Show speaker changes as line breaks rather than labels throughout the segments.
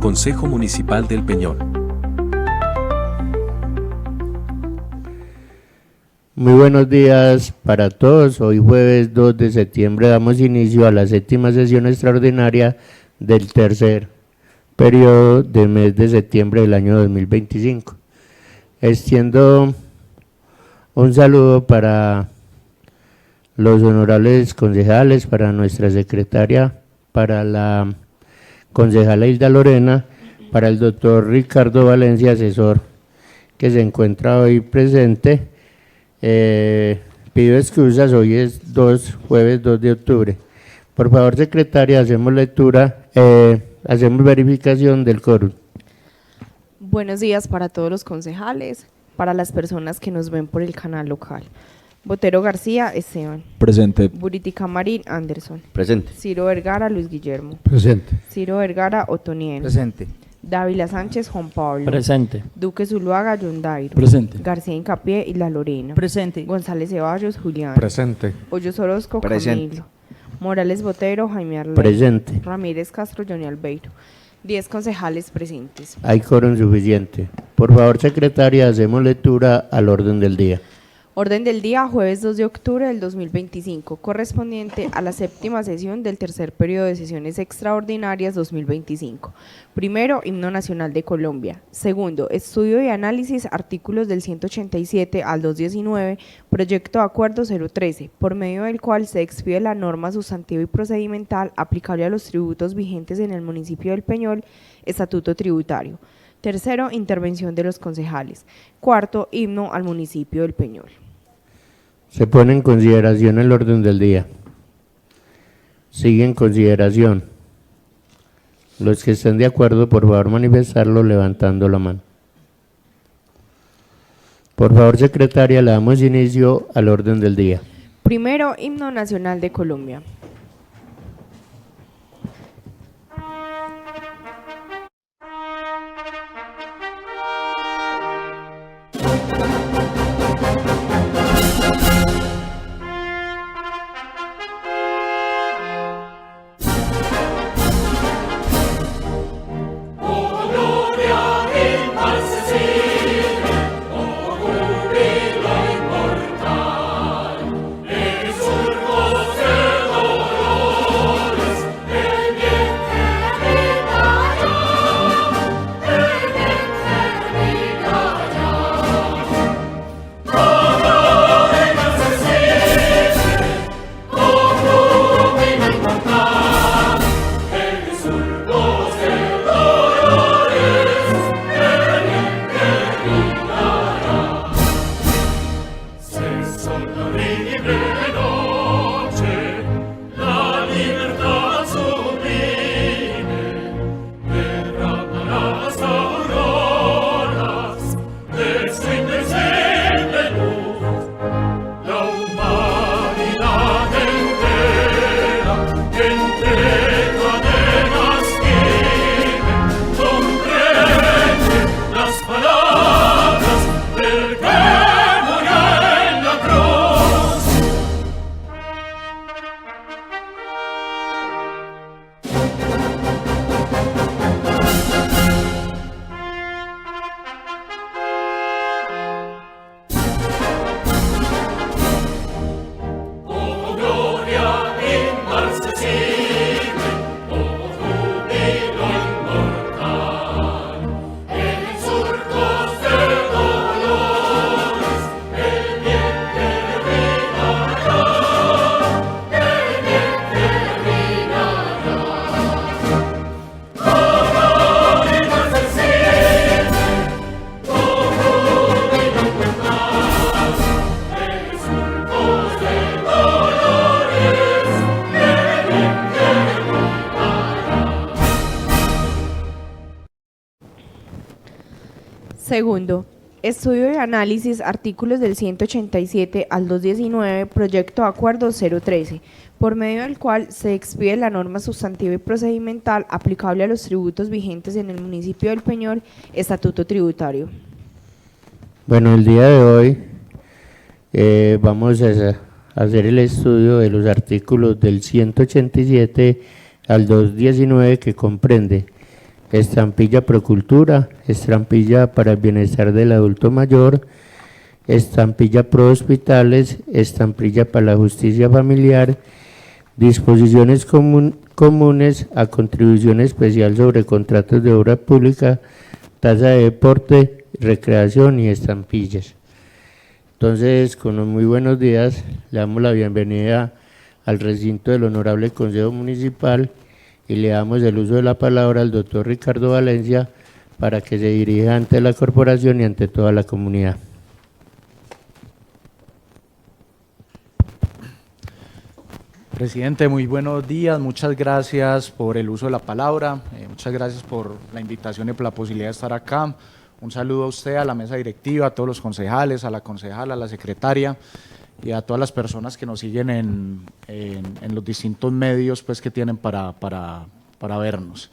Consejo Municipal del Peñol.
Muy buenos días para todos. Hoy jueves 2 de septiembre damos inicio a la 7ª sesión extraordinaria del tercer periodo del mes de septiembre del año 2025. Extiendo un saludo para los honorables concejales, para nuestra secretaria, para la concejala Hilda Lorena, para el doctor Ricardo Valencia, asesor, que se encuentra hoy presente. Pido excusas, hoy es jueves 2 de octubre. Por favor, secretaria, hacemos verificación del quórum.
Buenos días para todos los concejales, para las personas que nos ven por el canal local. Botero García, Esteban.
Presente.
Buritica Marín, Anderson.
Presente.
Ciro Vergara, Luis Guillermo.
Presente.
Ciro Vergara, Otoniel.
Presente.
Dávila Sánchez, Juan Pablo.
Presente.
Duque Zuluaga, John Dairo.
Presente.
García Incapié, Isla Lorena.
Presente.
González Ceballos, Julián.
Presente.
Hoyos Orozco,
Presente.
Camilo. Morales Botero, Jaime Arley.
Presente.
Ramírez Castro, Johnny Albeiro. 10 concejales presentes.
Hay quórum suficiente. Por favor, secretaria, hacemos lectura al orden del día.
Orden del día, jueves 2 de octubre del 2025, correspondiente a la 7ª sesión del tercer periodo de sesiones extraordinarias 2025. Primero, Himno Nacional de Colombia. Segundo, estudio y análisis artículos del 187 al 219, proyecto de acuerdo 013, por medio del cual se expide la norma sustantiva y procedimental aplicable a los tributos vigentes en el municipio del Peñol, estatuto tributario. Tercero, intervención de los concejales. Cuarto, himno al municipio del Peñol.
Se pone en consideración el orden del día. Sigue en consideración. Los que estén de acuerdo, por favor, manifestarlo levantando la mano. Por favor, secretaria, le damos inicio al orden del día.
Primero, Himno Nacional de Colombia. Segundo, estudio y análisis artículos del 187 al 219, proyecto de acuerdo 013, por medio del cual se expide la norma sustantiva y procedimental aplicable a los tributos vigentes en el municipio del Peñol, estatuto tributario.
Bueno, el día de hoy vamos a hacer el estudio de los artículos del 187 al 219, que comprende estampilla Procultura, estampilla para el bienestar del adulto mayor, estampilla Pro Hospitales, estampilla para la justicia familiar, disposiciones comunes a contribución especial sobre contratos de obra pública, tasa de deporte, recreación y estampillas. Entonces, con los muy buenos días, le damos la bienvenida al recinto del Honorable Consejo Municipal y le damos el uso de la palabra al doctor Ricardo Valencia para que se dirija ante la corporación y ante toda la comunidad.
Presidente, muy buenos días, muchas gracias por el uso de la palabra, muchas gracias por la invitación y por la posibilidad de estar acá. Un saludo a usted, a la mesa directiva, a todos los concejales, a la concejala, a la secretaria y a todas las personas que nos siguen en los distintos medios pues, que tienen para vernos.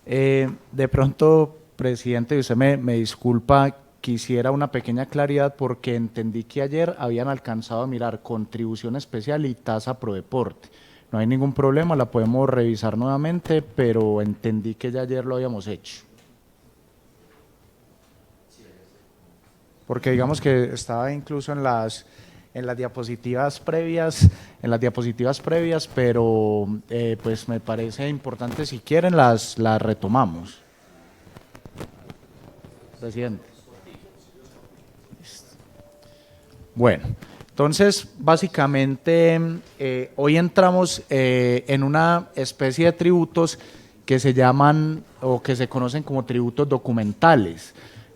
De pronto, presidente, usted me disculpa, quisiera una pequeña claridad porque entendí que ayer habían alcanzado a mirar contribución especial y tasa pro deporte. No hay ningún problema, la podemos revisar nuevamente, pero entendí que ya ayer lo habíamos hecho. Porque digamos que estaba incluso en las diapositivas previas, pero pues me parece importante, si quieren las retomamos. Presidente. Bueno, entonces básicamente hoy entramos en una especie de tributos que se llaman o que se conocen como tributos documentales.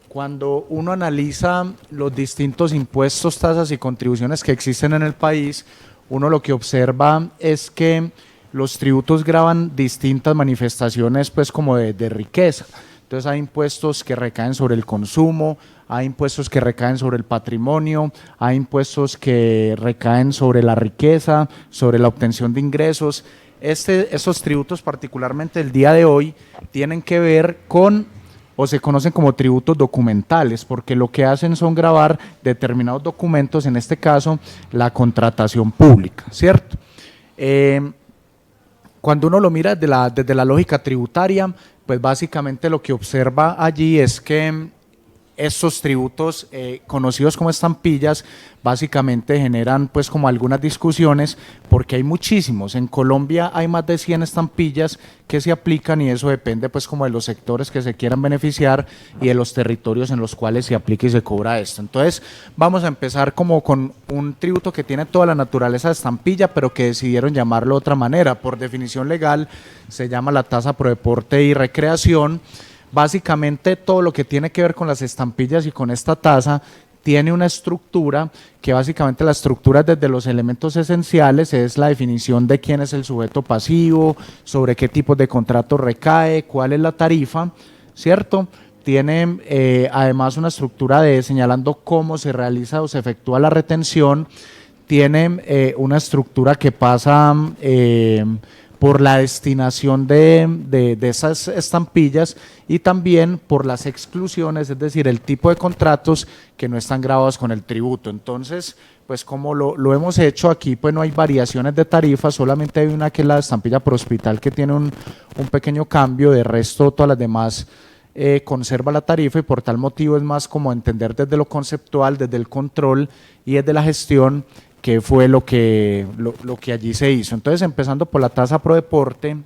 Cuando uno analiza los distintos impuestos, tasas y contribuciones que existen en el país, uno lo que observa es que los tributos gravan distintas manifestaciones pues como de riqueza. Entonces hay impuestos que recaen sobre el consumo, hay impuestos que recaen sobre el patrimonio, hay impuestos que recaen sobre la riqueza, sobre la obtención de ingresos. Esos tributos, particularmente el día de hoy, tienen que ver con, o se conocen como tributos documentales, porque lo que hacen son gravar determinados documentos, en este caso, la contratación pública, ¿cierto? Cuando uno lo mira desde la lógica tributaria, pues básicamente lo que observa allí es que estos tributos conocidos como estampillas básicamente generan pues como algunas discusiones porque hay muchísimos. En Colombia hay más de 100 estampillas que se aplican y eso depende pues como de los sectores que se quieran beneficiar y de los territorios en los cuales se aplica y se cobra esto. Entonces vamos a empezar como con un tributo que tiene toda la naturaleza de estampilla pero que decidieron llamarlo de otra manera. Por definición legal se llama la tasa pro deporte y recreación. Básicamente todo lo que tiene que ver con las estampillas y con esta tasa tiene una estructura que básicamente la estructura desde los elementos esenciales es la definición de quién es el sujeto pasivo, sobre qué tipo de contrato recae, cuál es la tarifa, ¿cierto? Tiene además una estructura de señalando cómo se realiza o se efectúa la retención, tiene una estructura que pasa por la destinación de esas estampillas y también por las exclusiones, es decir, el tipo de contratos que no están grabados con el tributo. Entonces, pues como lo hemos hecho aquí, pues no hay variaciones de tarifa, solamente hay una que es la estampilla Pro Hospital que tiene un pequeño cambio, de resto todas las demás conserva la tarifa y por tal motivo es más como entender desde lo conceptual, desde el control y desde la gestión que fue lo que allí se hizo. Entonces, empezando por la tasa pro deporte,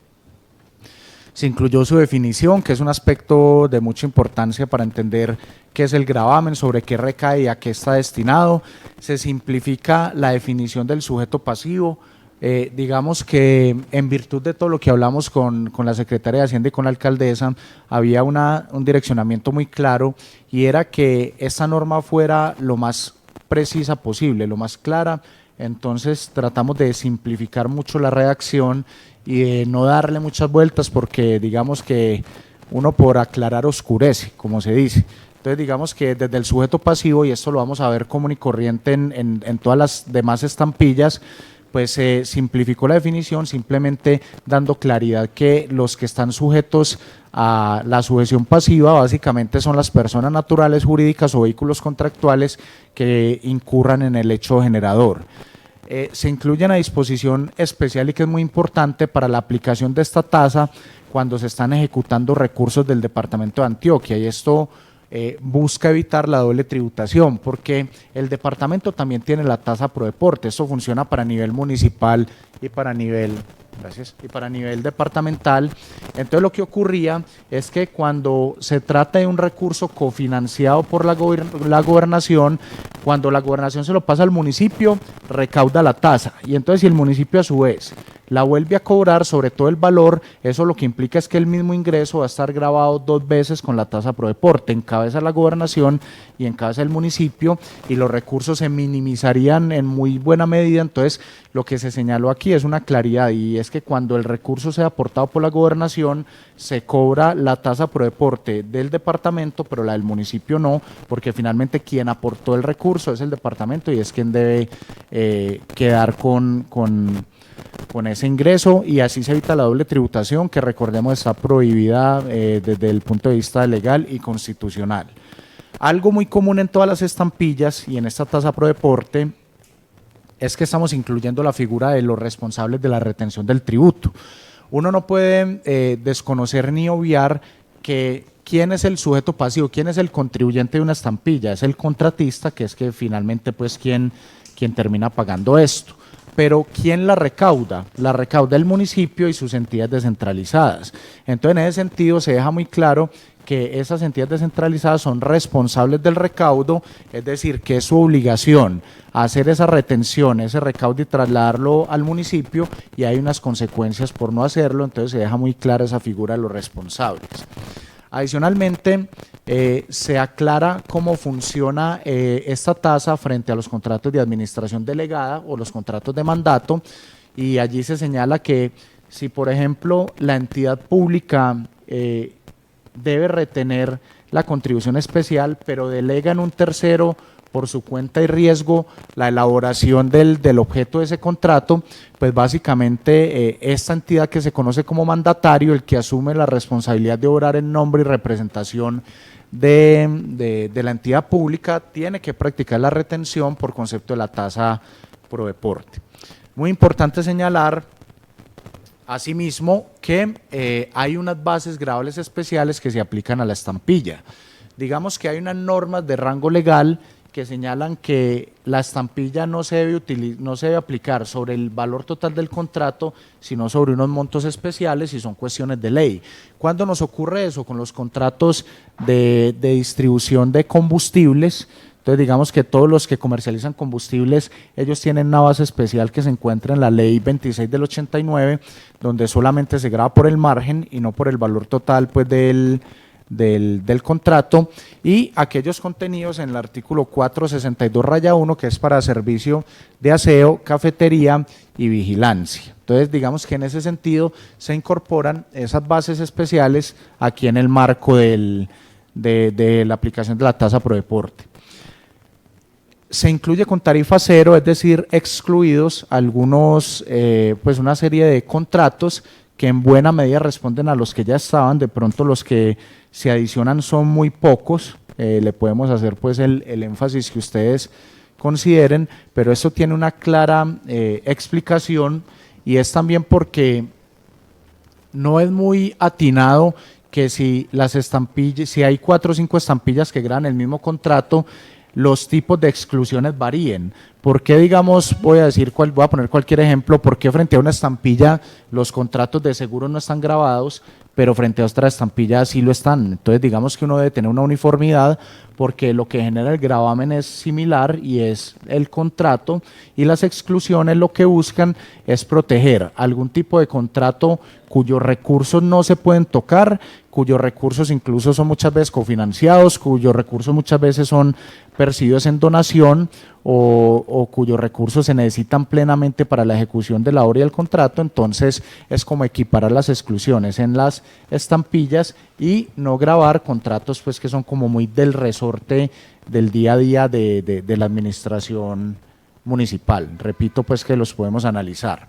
se incluyó su definición, que es un aspecto de mucha importancia para entender qué es el gravamen, sobre qué recae y a qué está destinado. Se simplifica la definición del sujeto pasivo. Digamos que en virtud de todo lo que hablamos con la Secretaría de Hacienda y con la alcaldesa, había un direccionamiento muy claro y era que esta norma fuera lo más precisa posible, lo más clara. Entonces tratamos de simplificar mucho la redacción y de no darle muchas vueltas porque digamos que uno por aclarar oscurece, como se dice. Entonces digamos que desde el sujeto pasivo, y esto lo vamos a ver común y corriente en todas las demás estampillas, pues se simplificó la definición simplemente dando claridad que los que están sujetos a la sujeción pasiva básicamente son las personas naturales, jurídicas o vehículos contractuales que incurran en el hecho generador. Se incluye una disposición especial y que es muy importante para la aplicación de esta tasa cuando se están ejecutando recursos del departamento de Antioquia, y esto busca evitar la doble tributación, porque el departamento también tiene la tasa pro deporte. Esto funciona para nivel municipal y para nivel, gracias, y para nivel departamental. Entonces lo que ocurría es que cuando se trata de un recurso cofinanciado por la gobernación, cuando la gobernación se lo pasa al municipio, recauda la tasa, y entonces si el municipio a su vez la vuelve a cobrar sobre todo el valor, eso lo que implica es que el mismo ingreso va a estar grabado 2 veces con la tasa pro deporte, en cabeza la gobernación y en cabeza el municipio, y los recursos se minimizarían en muy buena medida. Entonces lo que se señaló aquí es una claridad, y es que cuando el recurso sea aportado por la gobernación, se cobra la tasa pro deporte del departamento, pero la del municipio no, porque finalmente quien aportó el recurso es el departamento y es quien debe quedar con ese ingreso, y así se evita la doble tributación, que recordemos está prohibida desde el punto de vista legal y constitucional. Algo muy común en todas las estampillas y en esta tasa pro deporte es que estamos incluyendo la figura de los responsables de la retención del tributo. Uno no puede desconocer ni obviar que quién es el sujeto pasivo, quién es el contribuyente de una estampilla, es el contratista, que es que finalmente pues quien termina pagando esto. Pero ¿quién la recauda? La recauda el municipio y sus entidades descentralizadas. Entonces, en ese sentido, se deja muy claro que esas entidades descentralizadas son responsables del recaudo, es decir, que es su obligación hacer esa retención, ese recaudo y trasladarlo al municipio, y hay unas consecuencias por no hacerlo. Entonces, se deja muy clara esa figura de los responsables. Adicionalmente, se aclara cómo funciona esta tasa frente a los contratos de administración delegada o los contratos de mandato, y allí se señala que si, por ejemplo, la entidad pública debe retener la contribución especial, pero delega en un tercero por su cuenta y riesgo la elaboración del objeto de ese contrato, pues básicamente esta entidad que se conoce como mandatario, el que asume la responsabilidad de obrar en nombre y representación de la entidad pública, tiene que practicar la retención por concepto de la tasa pro deporte. Muy importante señalar asimismo que hay unas bases graduales especiales que se aplican a la estampilla. Digamos que hay unas normas de rango legal que señalan que la estampilla no se debe aplicar sobre el valor total del contrato, sino sobre unos montos especiales, y son cuestiones de ley. ¿Cuándo nos ocurre eso? Con los contratos de distribución de combustibles. Entonces, digamos que todos los que comercializan combustibles, ellos tienen una base especial que se encuentra en la ley 26 del 89, donde solamente se graba por el margen y no por el valor total pues del contrato, y aquellos contenidos en el artículo 462-1, que es para servicio de aseo, cafetería y vigilancia. Entonces, digamos que en ese sentido se incorporan esas bases especiales aquí en el marco de la aplicación de la tasa pro deporte. Se incluye con tarifa cero, es decir, excluidos algunos, pues una serie de contratos que en buena medida responden a los que ya estaban. De pronto los que se adicionan son muy pocos, le podemos hacer pues el énfasis que ustedes consideren, pero esto tiene una clara explicación, y es también porque no es muy atinado que si las estampillas, si hay 4 o 5 estampillas que graban el mismo contrato, los tipos de exclusiones varíen. ¿Por qué, digamos, voy a poner cualquier ejemplo, por qué frente a una estampilla los contratos de seguro no están grabados, pero frente a otra estampilla sí lo están? Entonces, digamos que uno debe tener una uniformidad, porque lo que genera el gravamen es similar y es el contrato, y las exclusiones lo que buscan es proteger algún tipo de contrato cuyos recursos no se pueden tocar, cuyos recursos incluso son muchas veces cofinanciados, cuyos recursos muchas veces son percibidos en donación, o cuyos recursos se necesitan plenamente para la ejecución de la obra y del contrato. Entonces es como equiparar las exclusiones en las estampillas y no grabar contratos pues que son como muy del resorte del día a día de la administración municipal. Repito pues que los podemos analizar.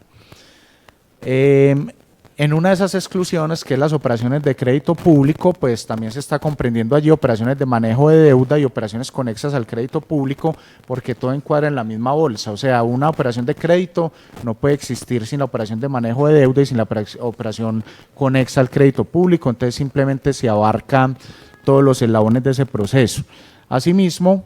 En una de esas exclusiones, que es las operaciones de crédito público, pues también se está comprendiendo allí operaciones de manejo de deuda y operaciones conexas al crédito público, porque todo encuadra en la misma bolsa. O sea, una operación de crédito no puede existir sin la operación de manejo de deuda y sin la operación conexa al crédito público, entonces simplemente se abarcan todos los eslabones de ese proceso. Asimismo,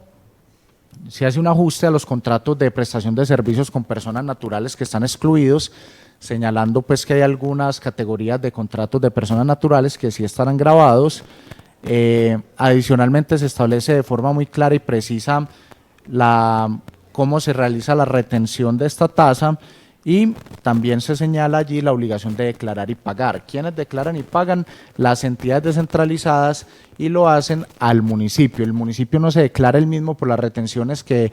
se hace un ajuste a los contratos de prestación de servicios con personas naturales que están excluidos, señalando pues que hay algunas categorías de contratos de personas naturales que sí estarán grabados. Adicionalmente se establece de forma muy clara y precisa cómo se realiza la retención de esta tasa, y también se señala allí la obligación de declarar y pagar. ¿Quiénes declaran y pagan? Las entidades descentralizadas, y lo hacen al municipio. El municipio no se declara el mismo por las retenciones que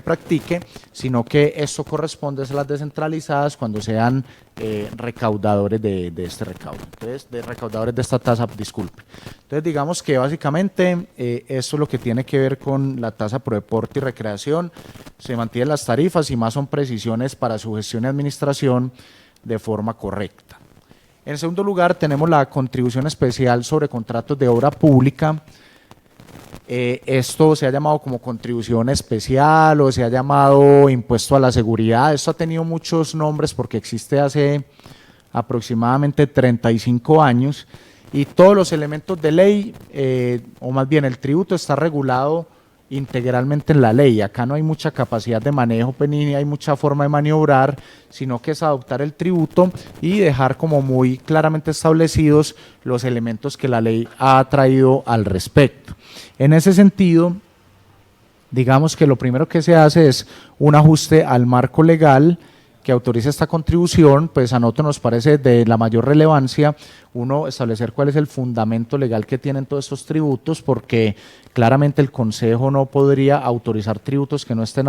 practique, sino que esto corresponde a las descentralizadas cuando sean recaudadores de este recaudo. Entonces, de recaudadores de esta tasa, disculpe. Entonces, digamos que básicamente esto es lo que tiene que ver con la tasa pro deporte y recreación. Se mantienen las tarifas y más son precisiones para su gestión y administración de forma correcta. En segundo lugar, tenemos la contribución especial sobre contratos de obra pública. Esto se ha llamado como contribución especial o se ha llamado impuesto a la seguridad. Esto ha tenido muchos nombres porque existe hace aproximadamente 35 años, y todos los elementos de ley, o más bien el tributo, está regulado integralmente en la ley. Acá no hay mucha capacidad de manejo, ni hay mucha forma de maniobrar, sino que es adoptar el tributo y dejar como muy claramente establecidos los elementos que la ley ha traído al respecto. En ese sentido, digamos que lo primero que se hace es un ajuste al marco legal que autoriza esta contribución. Pues a nosotros nos parece de la mayor relevancia uno establecer cuál es el fundamento legal que tienen todos estos tributos, porque claramente el Consejo no podría autorizar tributos que no estén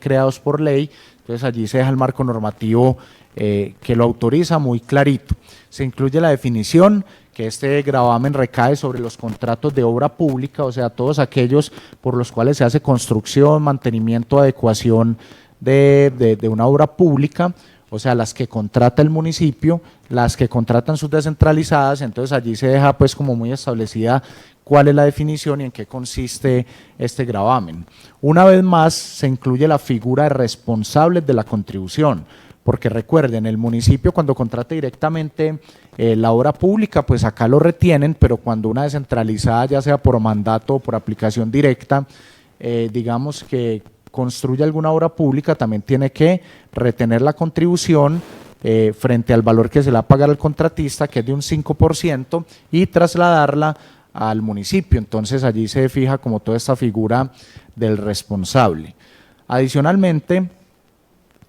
creados por ley. Entonces allí se deja el marco normativo que lo autoriza muy clarito. Se incluye la definición que este gravamen recae sobre los contratos de obra pública, o sea, todos aquellos por los cuales se hace construcción, mantenimiento, adecuación de una obra pública, o sea, las que contrata el municipio, las que contratan sus descentralizadas. Entonces allí se deja pues como muy establecida cuál es la definición y en qué consiste este gravamen. Una vez más se incluye la figura de responsables de la contribución, porque recuerden, el municipio cuando contrata directamente la obra pública, pues acá lo retienen, pero cuando una descentralizada, ya sea por mandato o por aplicación directa, digamos que construye alguna obra pública, también tiene que retener la contribución frente al valor que se le va a pagar al contratista, que es de un 5%, y trasladarla al municipio. Entonces allí se fija como toda esta figura del responsable. Adicionalmente,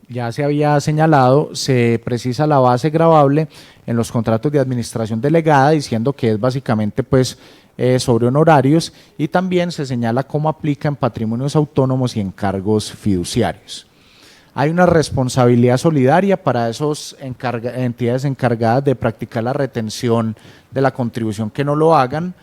ya se había señalado, se precisa la base gravable en los contratos de administración delegada, diciendo que es básicamente pues sobre honorarios, y también se señala cómo aplica en patrimonios autónomos y en cargos fiduciarios. Hay una responsabilidad solidaria para esas entidades encargadas de practicar la retención de la contribución que no lo hagan.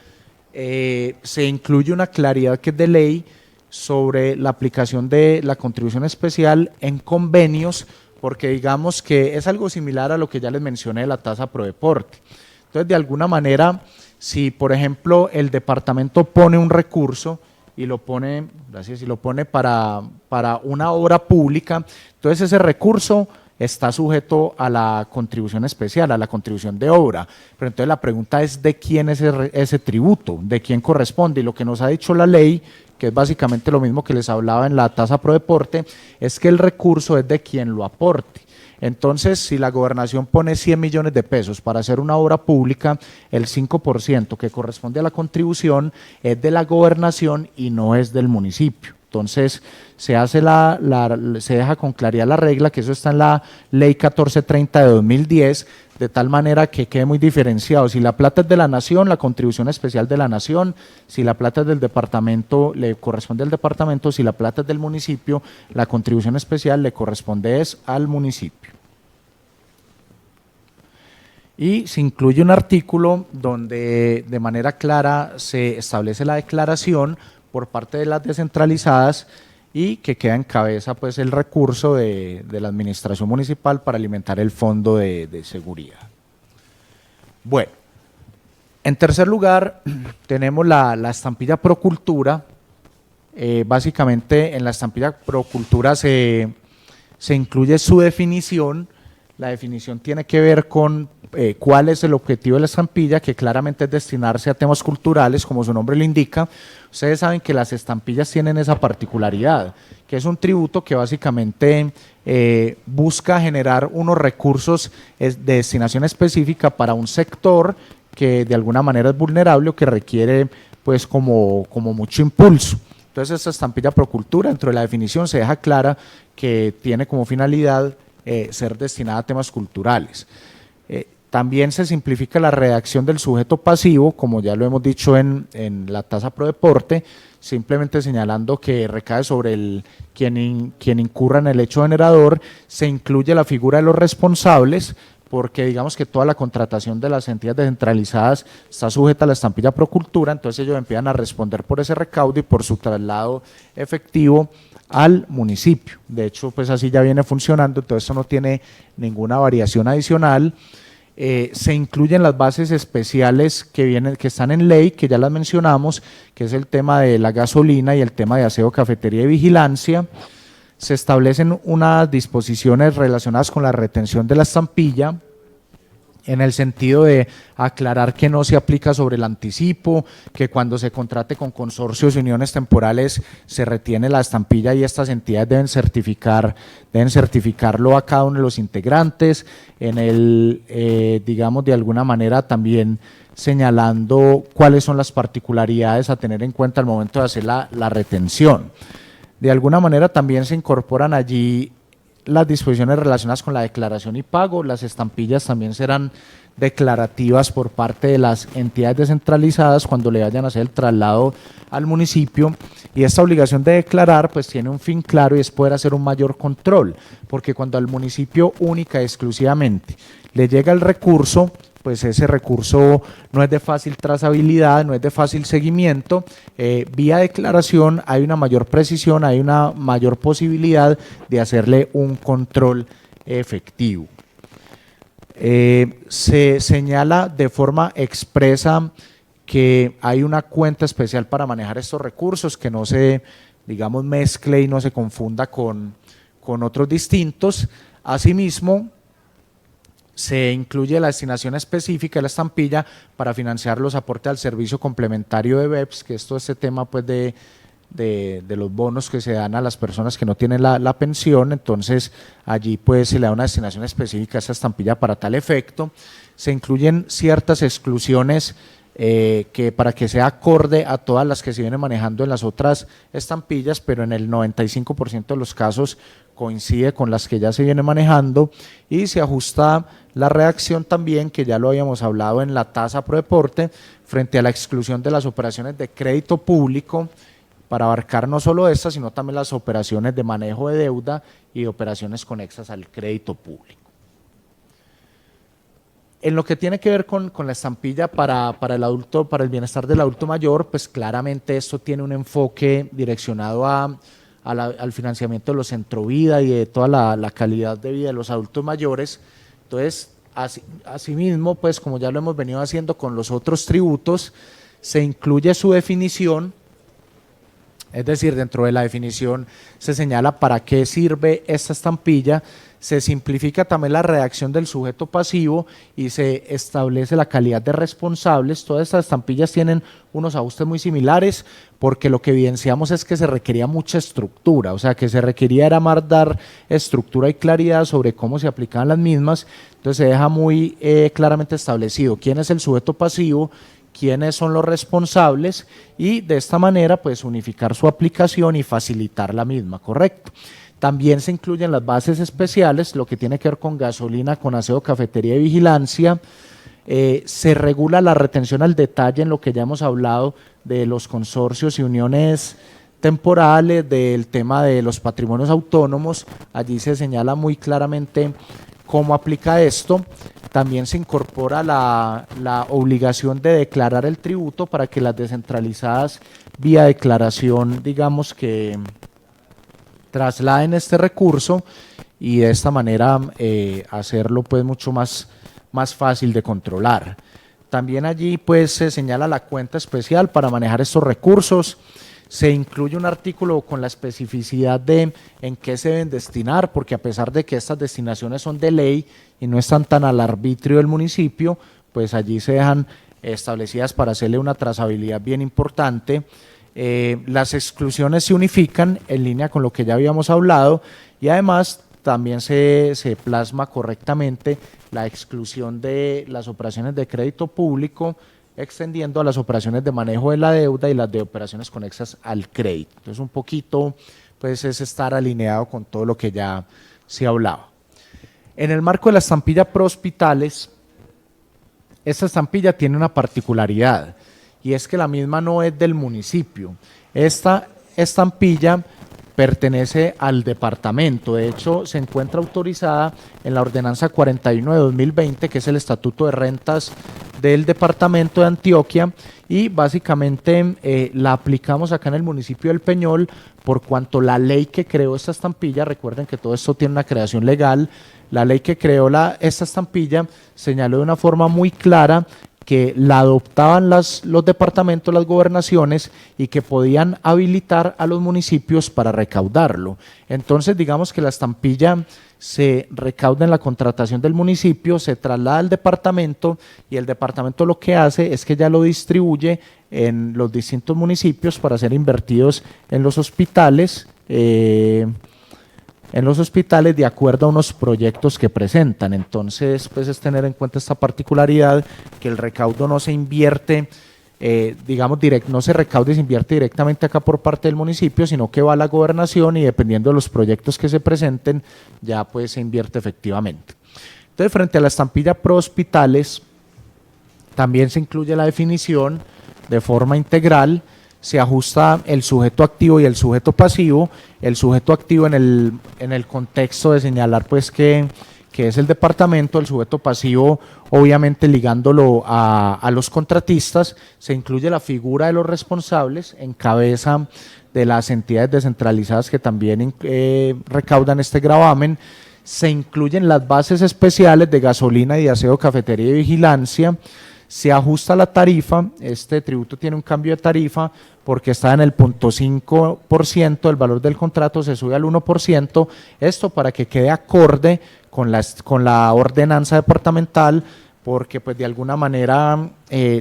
Se incluye una claridad que es de ley sobre la aplicación de la contribución especial en convenios, porque digamos que es algo similar a lo que ya les mencioné de la tasa pro deporte. Entonces, de alguna manera, si por ejemplo el departamento pone un recurso y lo pone, gracias, y lo pone para una obra pública, entonces ese recurso está sujeto a la contribución especial, a la contribución de obra. Pero entonces la pregunta es de quién es ese tributo, de quién corresponde, y lo que nos ha dicho la ley, que es básicamente lo mismo que les hablaba en la tasa pro deporte, es que el recurso es de quien lo aporte. Entonces, si la gobernación pone 100 millones de pesos para hacer una obra pública, el 5% que corresponde a la contribución es de la gobernación y no es del municipio. Entonces, se deja con claridad la regla, que eso está en la ley 1430 de 2010, de tal manera que quede muy diferenciado. Si la plata es de la nación, la contribución especial de la nación; si la plata es del departamento, le corresponde al departamento; si la plata es del municipio, la contribución especial le corresponde al municipio. Y se incluye un artículo donde de manera clara se establece la declaración por parte de las descentralizadas, y que queda en cabeza pues el recurso de la administración municipal para alimentar el fondo de seguridad. Bueno, en tercer lugar tenemos la estampilla Procultura. Básicamente en la estampilla Procultura se incluye su definición. La definición tiene que ver con cuál es el objetivo de la estampilla, que claramente es destinarse a temas culturales, como su nombre lo indica. Ustedes saben que las estampillas tienen esa particularidad, que es un tributo que básicamente busca generar unos recursos de destinación específica para un sector que de alguna manera es vulnerable o que requiere pues como mucho impulso. Entonces esta estampilla Procultura, dentro de la definición se deja clara que tiene como finalidad ser destinada a temas culturales. También se simplifica la redacción del sujeto pasivo, como ya lo hemos dicho en la tasa pro deporte, simplemente señalando que recae sobre quien incurra en el hecho generador. Se incluye la figura de los responsables, porque digamos que toda la contratación de las entidades descentralizadas está sujeta a la estampilla Procultura, entonces ellos empiezan a responder por ese recaudo y por su traslado efectivo al municipio. De hecho, pues así ya viene funcionando, entonces eso no tiene ninguna variación adicional. Se incluyen las bases especiales que están en ley, que ya las mencionamos, que es el tema de la gasolina y el tema de aseo, cafetería y vigilancia. Se establecen unas disposiciones relacionadas con la retención de la estampilla, en el sentido de aclarar que no se aplica sobre el anticipo, que cuando se contrate con consorcios y uniones temporales se retiene la estampilla y estas entidades deben certificarlo a cada uno de los integrantes, digamos de alguna manera también señalando cuáles son las particularidades a tener en cuenta al momento de hacer la retención. De alguna manera también se incorporan allí las disposiciones relacionadas con la declaración y pago. Las estampillas también serán declarativas por parte de las entidades descentralizadas cuando le vayan a hacer el traslado al municipio, y esta obligación de declarar pues tiene un fin claro y es poder hacer un mayor control, porque cuando al municipio única y exclusivamente le llega el recurso, pues ese recurso no es de fácil trazabilidad, no es de fácil seguimiento. Vía declaración hay una mayor precisión, hay una mayor posibilidad de hacerle un control efectivo. Se señala de forma expresa que hay una cuenta especial para manejar estos recursos, que no se, digamos, mezcle y no se confunda con otros distintos. Asimismo, se incluye la destinación específica de la estampilla para financiar los aportes al servicio complementario de BEPS, que es todo este tema pues de los bonos que se dan a las personas que no tienen la pensión. Entonces allí pues se le da una destinación específica a esa estampilla para tal efecto. Se incluyen ciertas exclusiones que para que sea acorde a todas las que se vienen manejando en las otras estampillas, pero en el 95% de los casos coincide con las que ya se viene manejando, y se ajusta la redacción también, que ya lo habíamos hablado en la tasa pro deporte, frente a la exclusión de las operaciones de crédito público, para abarcar no solo estas, sino también las operaciones de manejo de deuda y operaciones conexas al crédito público. En lo que tiene que ver con la estampilla para el adulto, para el bienestar del adulto mayor, pues claramente esto tiene un enfoque direccionado al financiamiento de los Centrovida y de toda la calidad de vida de los adultos mayores. Entonces, asimismo, pues como ya lo hemos venido haciendo con los otros tributos, se incluye su definición, es decir, dentro de la definición se señala para qué sirve esta estampilla. Se simplifica también la redacción del sujeto pasivo y se establece la calidad de responsables. Todas estas estampillas tienen unos ajustes muy similares, porque lo que evidenciamos es que se requería mucha estructura, o sea que se requería era más dar estructura y claridad sobre cómo se aplicaban las mismas. Entonces se deja muy claramente establecido quién es el sujeto pasivo, quiénes son los responsables, y de esta manera pues unificar su aplicación y facilitar la misma, ¿correcto? También se incluyen las bases especiales, lo que tiene que ver con gasolina, con aseo, cafetería y vigilancia. Se regula la retención al detalle en lo que ya hemos hablado de los consorcios y uniones temporales, del tema de los patrimonios autónomos. Allí se señala muy claramente cómo aplica esto. También se incorpora la obligación de declarar el tributo para que las descentralizadas vía declaración, digamos que trasladen este recurso, y de esta manera hacerlo pues mucho más más fácil de controlar. También allí pues se señala la cuenta especial para manejar estos recursos. Se incluye un artículo con la especificidad de en qué se deben destinar, porque a pesar de que estas destinaciones son de ley y no están tan al arbitrio del municipio, pues allí se dejan establecidas para hacerle una trazabilidad bien importante. Las exclusiones se unifican en línea con lo que ya habíamos hablado y además también se plasma correctamente la exclusión de las operaciones de crédito público, extendiendo a las operaciones de manejo de la deuda y las de operaciones conexas al crédito. Entonces un poquito pues es estar alineado con todo lo que ya se hablaba. En el marco de la estampilla Prohospitales, esta estampilla tiene una particularidad y es que la misma no es del municipio. Esta estampilla pertenece al departamento, de hecho se encuentra autorizada en la ordenanza 41 de 2020, que es el estatuto de rentas del departamento de Antioquia, y básicamente la aplicamos acá en el municipio del Peñol por cuanto la ley que creó esta estampilla, recuerden que todo esto tiene una creación legal, la ley que creó esta estampilla señaló de una forma muy clara que la adoptaban los departamentos, las gobernaciones, y que podían habilitar a los municipios para recaudarlo. Entonces, digamos que la estampilla se recauda en la contratación del municipio, se traslada al departamento y el departamento lo que hace es que ya lo distribuye en los distintos municipios para ser invertidos en los hospitales, de acuerdo a unos proyectos que presentan. Entonces, pues es tener en cuenta esta particularidad, que el recaudo no se invierte, no se recauda y se invierte directamente acá por parte del municipio, sino que va a la gobernación y dependiendo de los proyectos que se presenten, ya pues se invierte efectivamente. Entonces, frente a la estampilla Prohospitales, también se incluye la definición de forma integral. Se ajusta el sujeto activo y el sujeto pasivo. El sujeto activo en el contexto de señalar pues que es el departamento, el sujeto pasivo obviamente ligándolo a los contratistas. Se incluye la figura de los responsables en cabeza de las entidades descentralizadas que también recaudan este gravamen. Se incluyen las bases especiales de gasolina y de aseo, cafetería y vigilancia. Se ajusta la tarifa, este tributo tiene un cambio de tarifa porque está en el 0.5% del valor del contrato, se sube al 1%, esto para que quede acorde con la ordenanza departamental, porque pues de alguna manera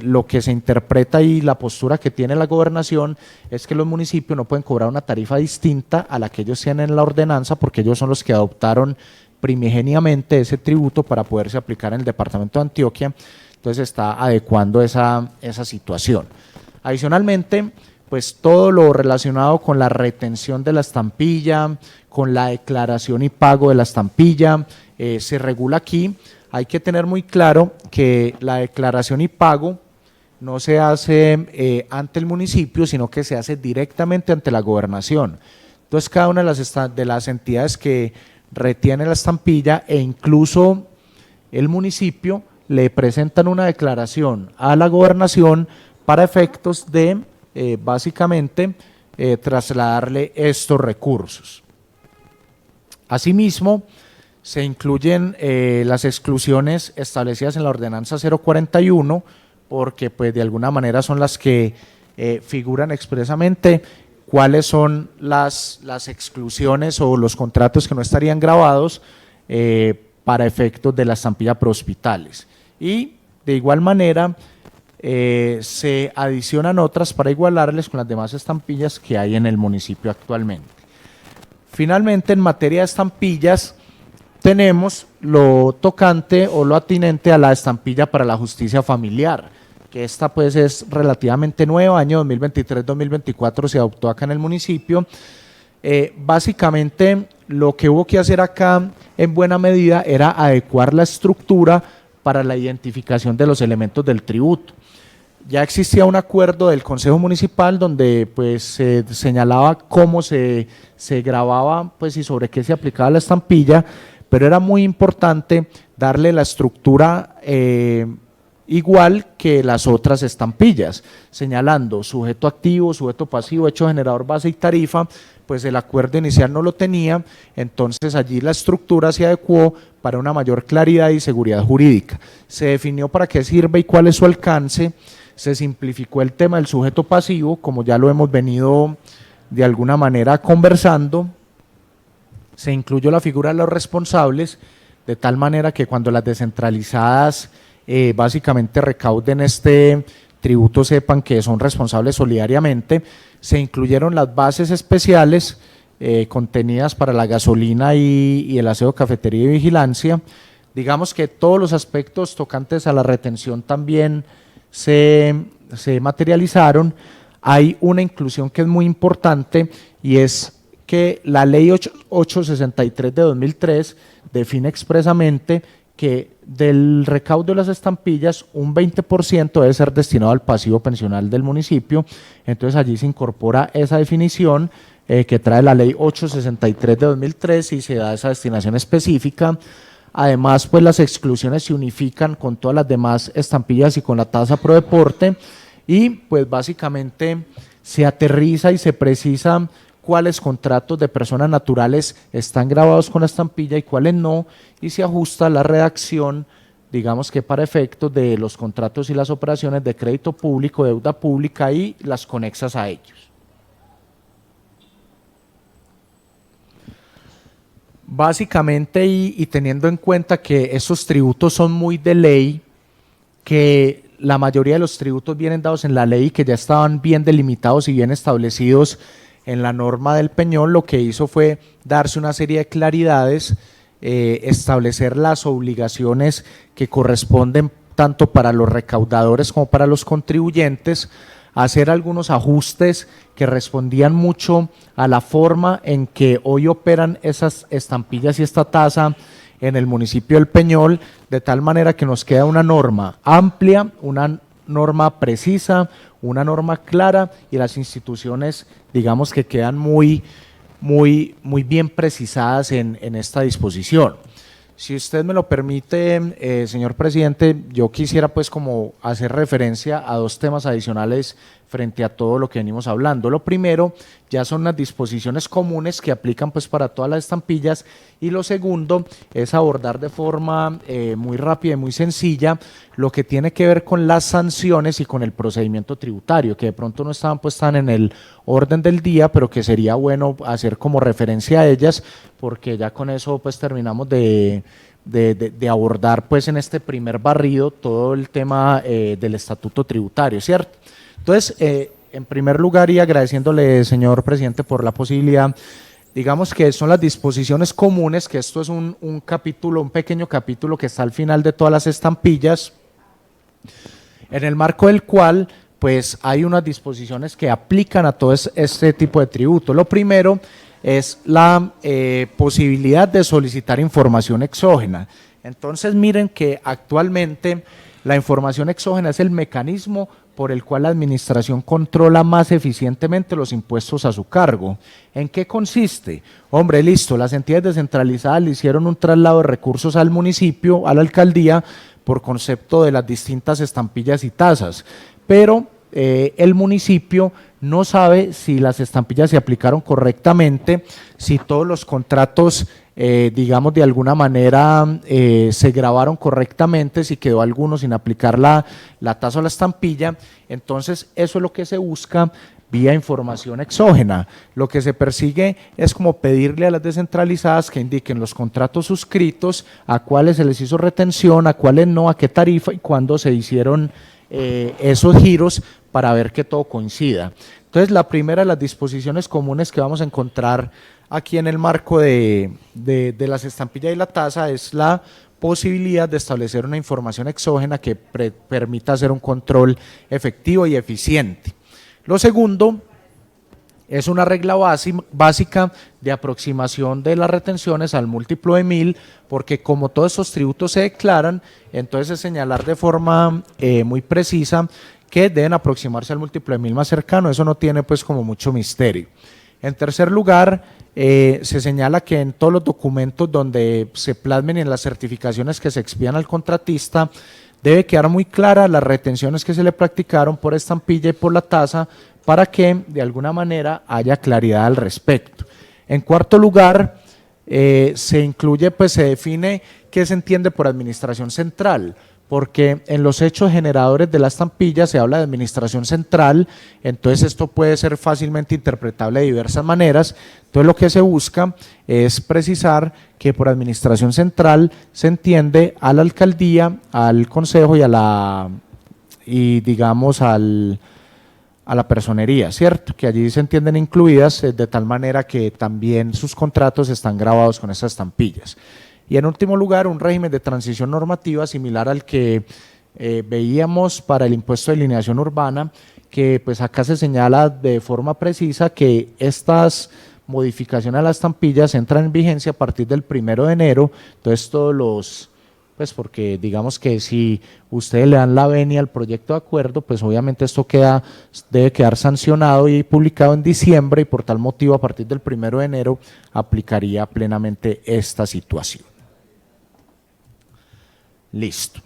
lo que se interpreta y la postura que tiene la gobernación es que los municipios no pueden cobrar una tarifa distinta a la que ellos tienen en la ordenanza, porque ellos son los que adoptaron primigeniamente ese tributo para poderse aplicar en el departamento de Antioquia. Entonces está adecuando esa situación. Adicionalmente, pues todo lo relacionado con la retención de la estampilla, con la declaración y pago de la estampilla, se regula aquí. Hay que tener muy claro que la declaración y pago no se hace ante el municipio, sino que se hace directamente ante la gobernación. Entonces cada una de las entidades que retiene la estampilla e incluso el municipio le presentan una declaración a la gobernación para efectos de básicamente trasladarle estos recursos. Asimismo, se incluyen las exclusiones establecidas en la ordenanza 041, porque pues de alguna manera son las que figuran expresamente cuáles son las exclusiones o los contratos que no estarían grabados para efectos de la estampilla Prohospitales. Y de igual manera se adicionan otras para igualarles con las demás estampillas que hay en el municipio actualmente. Finalmente, en materia de estampillas, tenemos lo tocante o lo atinente a la estampilla para la justicia familiar, que esta pues es relativamente nueva, año 2023-2024 se adoptó acá en el municipio. Básicamente lo que hubo que hacer acá en buena medida era adecuar la estructura para la identificación de los elementos del tributo. Ya existía un acuerdo del Consejo Municipal donde pues se señalaba cómo se grababa pues y sobre qué se aplicaba la estampilla, pero era muy importante darle la estructura igual que las otras estampillas, señalando sujeto activo, sujeto pasivo, hecho generador, base y tarifa. Pues el acuerdo inicial no lo tenía, entonces allí la estructura se adecuó para una mayor claridad y seguridad jurídica. Se definió para qué sirve y cuál es su alcance, se simplificó el tema del sujeto pasivo, como ya lo hemos venido de alguna manera conversando, se incluyó la figura de los responsables, de tal manera que cuando las descentralizadas básicamente recauden este tributo sepan que son responsables solidariamente. Se incluyeron las bases especiales contenidas para la gasolina y el aseo, cafetería y vigilancia. Digamos que todos los aspectos tocantes a la retención también se materializaron. Hay una inclusión que es muy importante y es que la ley 863 de 2003 define expresamente que del recaudo de las estampillas un 20% debe ser destinado al pasivo pensional del municipio. Entonces allí se incorpora esa definición que trae la ley 863 de 2003 y se da esa destinación específica. Además, pues las exclusiones se unifican con todas las demás estampillas y con la tasa pro deporte y pues básicamente se aterriza y se precisa cuáles contratos de personas naturales están grabados con la estampilla y cuáles no, y se ajusta la redacción, digamos que para efectos de los contratos y las operaciones de crédito público, deuda pública y las conexas a ellos. Básicamente, y teniendo en cuenta que estos tributos son muy de ley, que la mayoría de los tributos vienen dados en la ley, que ya estaban bien delimitados y bien establecidos en la norma del Peñol, lo que hizo fue darse una serie de claridades, establecer las obligaciones que corresponden tanto para los recaudadores como para los contribuyentes, hacer algunos ajustes que respondían mucho a la forma en que hoy operan esas estampillas y esta tasa en el municipio del Peñol, de tal manera que nos queda una norma amplia, una norma precisa, una norma clara y las instituciones, digamos que quedan muy bien precisadas en esta disposición. Si usted me lo permite, señor presidente, yo quisiera pues como hacer referencia a dos temas adicionales frente a todo lo que venimos hablando. Lo primero ya son las disposiciones comunes que aplican pues para todas las estampillas y lo segundo es abordar de forma muy rápida y muy sencilla lo que tiene que ver con las sanciones y con el procedimiento tributario, que de pronto no estaban pues tan en el orden del día, pero que sería bueno hacer como referencia a ellas porque ya con eso pues terminamos de abordar pues en este primer barrido todo el tema del estatuto tributario, ¿cierto? Entonces, en primer lugar y agradeciéndole, señor presidente, por la posibilidad, digamos que son las disposiciones comunes, que esto es un capítulo, un pequeño capítulo que está al final de todas las estampillas, en el marco del cual pues hay unas disposiciones que aplican a todo este tipo de tributo. Lo primero es la posibilidad de solicitar información exógena. Entonces miren que actualmente la información exógena es el mecanismo por el cual la administración controla más eficientemente los impuestos a su cargo. ¿En qué consiste? Hombre, listo, las entidades descentralizadas le hicieron un traslado de recursos al municipio, a la alcaldía, por concepto de las distintas estampillas y tasas, pero el municipio no sabe si las estampillas se aplicaron correctamente, si todos los contratos, digamos de alguna manera, se grabaron correctamente, si quedó alguno sin aplicar la tasa o la estampilla. Entonces eso es lo que se busca vía información exógena. Lo que se persigue es como pedirle a las descentralizadas que indiquen los contratos suscritos, a cuáles se les hizo retención, a cuáles no, a qué tarifa y cuándo se hicieron esos giros para ver que todo coincida. Entonces la primera de las disposiciones comunes que vamos a encontrar aquí en el marco de las estampillas y la tasa es la posibilidad de establecer una información exógena que permita hacer un control efectivo y eficiente. Lo segundo es una regla básica de aproximación de las retenciones al múltiplo de 1000, porque como todos estos tributos se declaran, entonces es señalar de forma muy precisa que deben aproximarse al múltiplo de 1000 más cercano. Eso no tiene pues como mucho misterio. En tercer lugar, se señala que en todos los documentos donde se plasmen en las certificaciones que se expidan al contratista debe quedar muy clara las retenciones que se le practicaron por estampilla y por la tasa para que de alguna manera haya claridad al respecto. En cuarto lugar, se incluye, pues se define qué se entiende por administración central, porque en los hechos generadores de la estampilla se habla de administración central, entonces esto puede ser fácilmente interpretable de diversas maneras. Entonces lo que se busca es precisar que por administración central se entiende a la alcaldía, al consejo y digamos a la personería, ¿cierto? Que allí se entienden incluidas de tal manera que también sus contratos están grabados con esas estampillas. Y en último lugar, un régimen de transición normativa similar al que veíamos para el impuesto de alineación urbana, que pues acá se señala de forma precisa que estas modificaciones a las estampillas entran en vigencia a partir del 1 de enero, entonces todos los, pues porque digamos que si ustedes le dan la venia al proyecto de acuerdo, pues obviamente esto debe quedar sancionado y publicado en diciembre y por tal motivo a partir del 1 de enero aplicaría plenamente esta situación. Listo.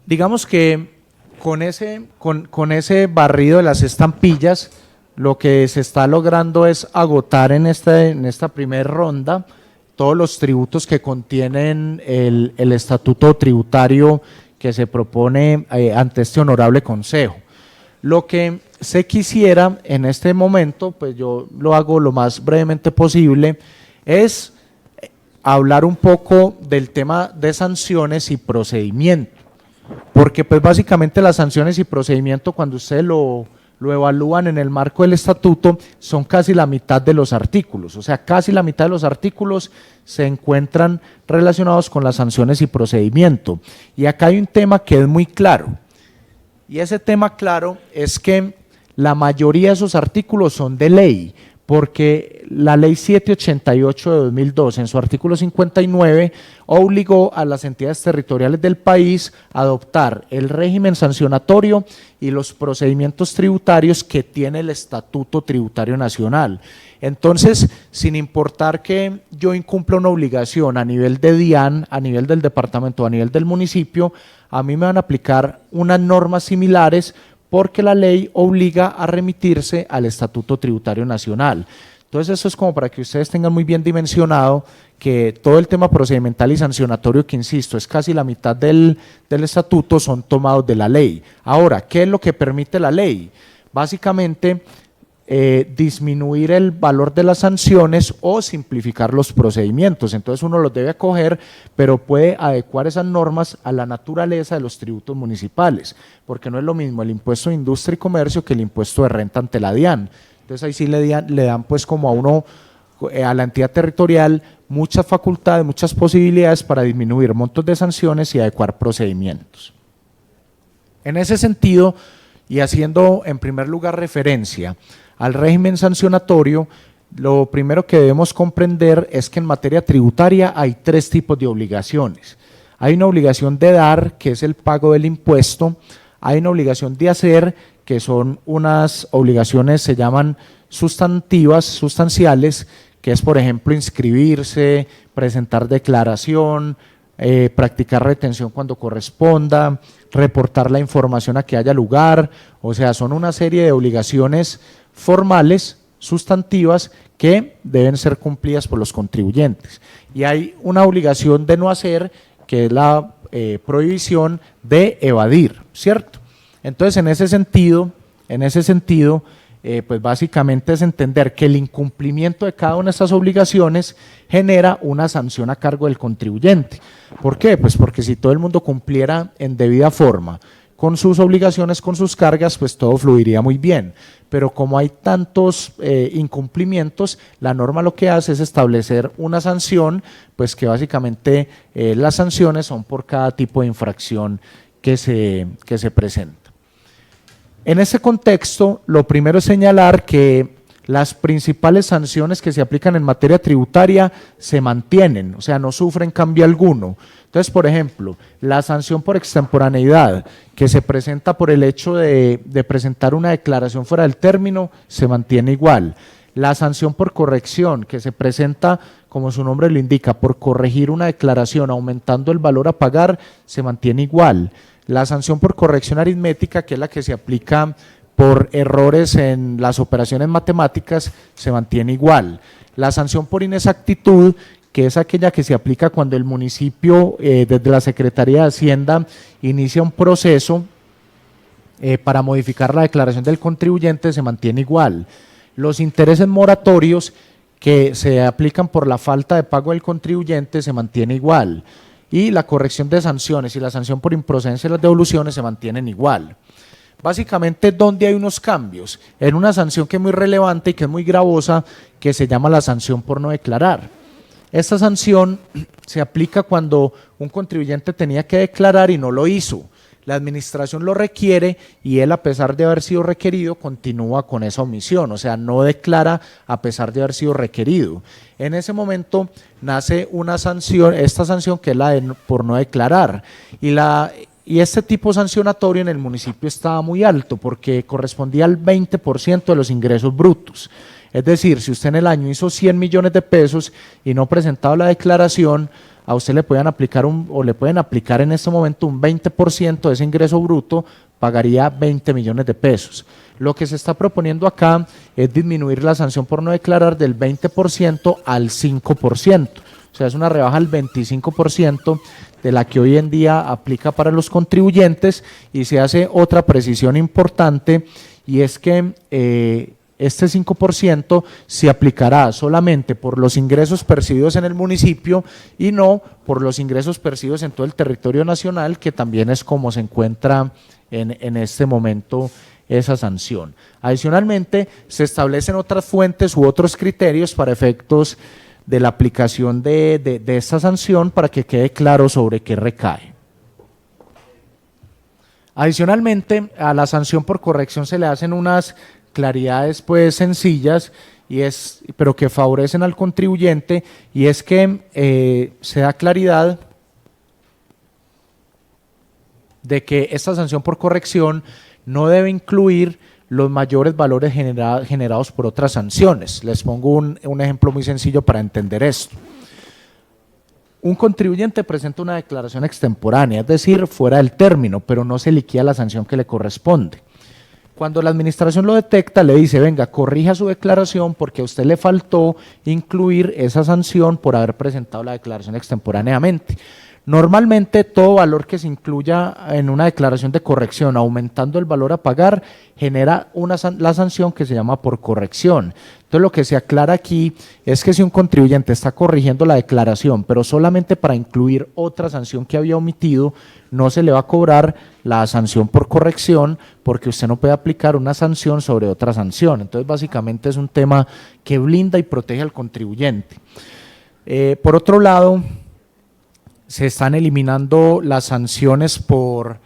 Digamos que con ese barrido de las estampillas, lo que se está logrando es agotar en esta primera ronda todos los tributos que contienen el estatuto tributario que se propone ante este honorable consejo. Lo que se quisiera en este momento, pues yo lo hago lo más brevemente posible, es hablar un poco del tema de sanciones y procedimiento, porque pues básicamente las sanciones y procedimiento cuando ustedes lo evalúan en el marco del estatuto son casi la mitad de los artículos, o sea casi la mitad de los artículos se encuentran relacionados con las sanciones y procedimiento, y acá hay un tema que es muy claro, y ese tema claro es que la mayoría de esos artículos son de ley, porque la ley 788 de 2002 en su artículo 59 obligó a las entidades territoriales del país a adoptar el régimen sancionatorio y los procedimientos tributarios que tiene el Estatuto Tributario Nacional. Entonces, sin importar que yo incumpla una obligación a nivel de DIAN, a nivel del departamento, a nivel del municipio, a mí me van a aplicar unas normas similares porque la ley obliga a remitirse al Estatuto Tributario Nacional. Entonces eso es como para que ustedes tengan muy bien dimensionado que todo el tema procedimental y sancionatorio, que insisto, es casi la mitad del estatuto, son tomados de la ley. Ahora, ¿qué es lo que permite la ley? Básicamente, disminuir el valor de las sanciones o simplificar los procedimientos. Entonces uno los debe acoger, pero puede adecuar esas normas a la naturaleza de los tributos municipales, porque no es lo mismo el impuesto de industria y comercio que el impuesto de renta ante la DIAN. Entonces ahí sí le dan pues como a uno, a la entidad territorial, muchas facultades, muchas posibilidades para disminuir montos de sanciones y adecuar procedimientos. En ese sentido, y haciendo en primer lugar referencia al régimen sancionatorio, lo primero que debemos comprender es que en materia tributaria hay tres tipos de obligaciones. Hay una obligación de dar, que es el pago del impuesto, hay una obligación de hacer, que son unas obligaciones, se llaman sustantivas, sustanciales, que es por ejemplo inscribirse, presentar declaración, practicar retención cuando corresponda, reportar la información a que haya lugar, o sea, son una serie de obligaciones formales, sustantivas, que deben ser cumplidas por los contribuyentes. Y hay una obligación de no hacer, que es la prohibición de evadir, ¿cierto? Entonces, en ese sentido, pues básicamente es entender que el incumplimiento de cada una de estas obligaciones genera una sanción a cargo del contribuyente. ¿Por qué? Pues porque si todo el mundo cumpliera en debida forma con sus obligaciones, con sus cargas, pues todo fluiría muy bien. Pero como hay tantos incumplimientos, la norma lo que hace es establecer una sanción, pues que básicamente las sanciones son por cada tipo de infracción que se presenta. En ese contexto, lo primero es señalar que las principales sanciones que se aplican en materia tributaria se mantienen, o sea, no sufren cambio alguno. Entonces, por ejemplo, la sanción por extemporaneidad que se presenta por el hecho de presentar una declaración fuera del término se mantiene igual. La sanción por corrección, que se presenta, como su nombre lo indica, por corregir una declaración aumentando el valor a pagar, se mantiene igual. La sanción por corrección aritmética, que es la que se aplica por errores en las operaciones matemáticas, se mantiene igual. La sanción por inexactitud, que es aquella que se aplica cuando el municipio, desde la Secretaría de Hacienda, inicia un proceso para modificar la declaración del contribuyente, se mantiene igual. Los intereses moratorios que se aplican por la falta de pago del contribuyente se mantiene igual. Y la corrección de sanciones y la sanción por improcedencia de las devoluciones se mantienen igual. Básicamente, ¿dónde hay unos cambios? En una sanción que es muy relevante y que es muy gravosa, que se llama la sanción por no declarar. Esta sanción se aplica cuando un contribuyente tenía que declarar y no lo hizo. La administración lo requiere y él, a pesar de haber sido requerido, continúa con esa omisión, o sea, no declara a pesar de haber sido requerido. En ese momento nace una sanción, esta sanción que es la de por no declarar, y este tipo sancionatorio en el municipio estaba muy alto porque correspondía al 20% de los ingresos brutos. Es decir, si usted en el año hizo 100 millones de pesos y no presentaba la declaración, a usted le pueden aplicar le pueden aplicar en este momento un 20% de ese ingreso bruto, pagaría 20 millones de pesos. Lo que se está proponiendo acá es disminuir la sanción por no declarar del 20% al 5%. O sea, es una rebaja al 25% de la que hoy en día aplica para los contribuyentes, y se hace otra precisión importante, y es que este 5% se aplicará solamente por los ingresos percibidos en el municipio y no por los ingresos percibidos en todo el territorio nacional, que también es como se encuentra en este momento esa sanción. Adicionalmente, se establecen otras fuentes u otros criterios para efectos de la aplicación de esta sanción, para que quede claro sobre qué recae. Adicionalmente, a la sanción por corrección se le hacen unas claridades pues sencillas, pero que favorecen al contribuyente, y es que se da claridad de que esta sanción por corrección no debe incluir los mayores valores generados por otras sanciones. Les pongo un ejemplo muy sencillo para entender esto. Un contribuyente presenta una declaración extemporánea, es decir, fuera del término, pero no se liquida la sanción que le corresponde. Cuando la administración lo detecta, le dice: venga, corrija su declaración porque a usted le faltó incluir esa sanción por haber presentado la declaración extemporáneamente. Normalmente, todo valor que se incluya en una declaración de corrección, aumentando el valor a pagar, genera la sanción que se llama por corrección. Entonces, lo que se aclara aquí es que si un contribuyente está corrigiendo la declaración, pero solamente para incluir otra sanción que había omitido, no se le va a cobrar la sanción por corrección, porque usted no puede aplicar una sanción sobre otra sanción. Entonces, básicamente es un tema que blinda y protege al contribuyente. Por otro lado, se están eliminando las sanciones por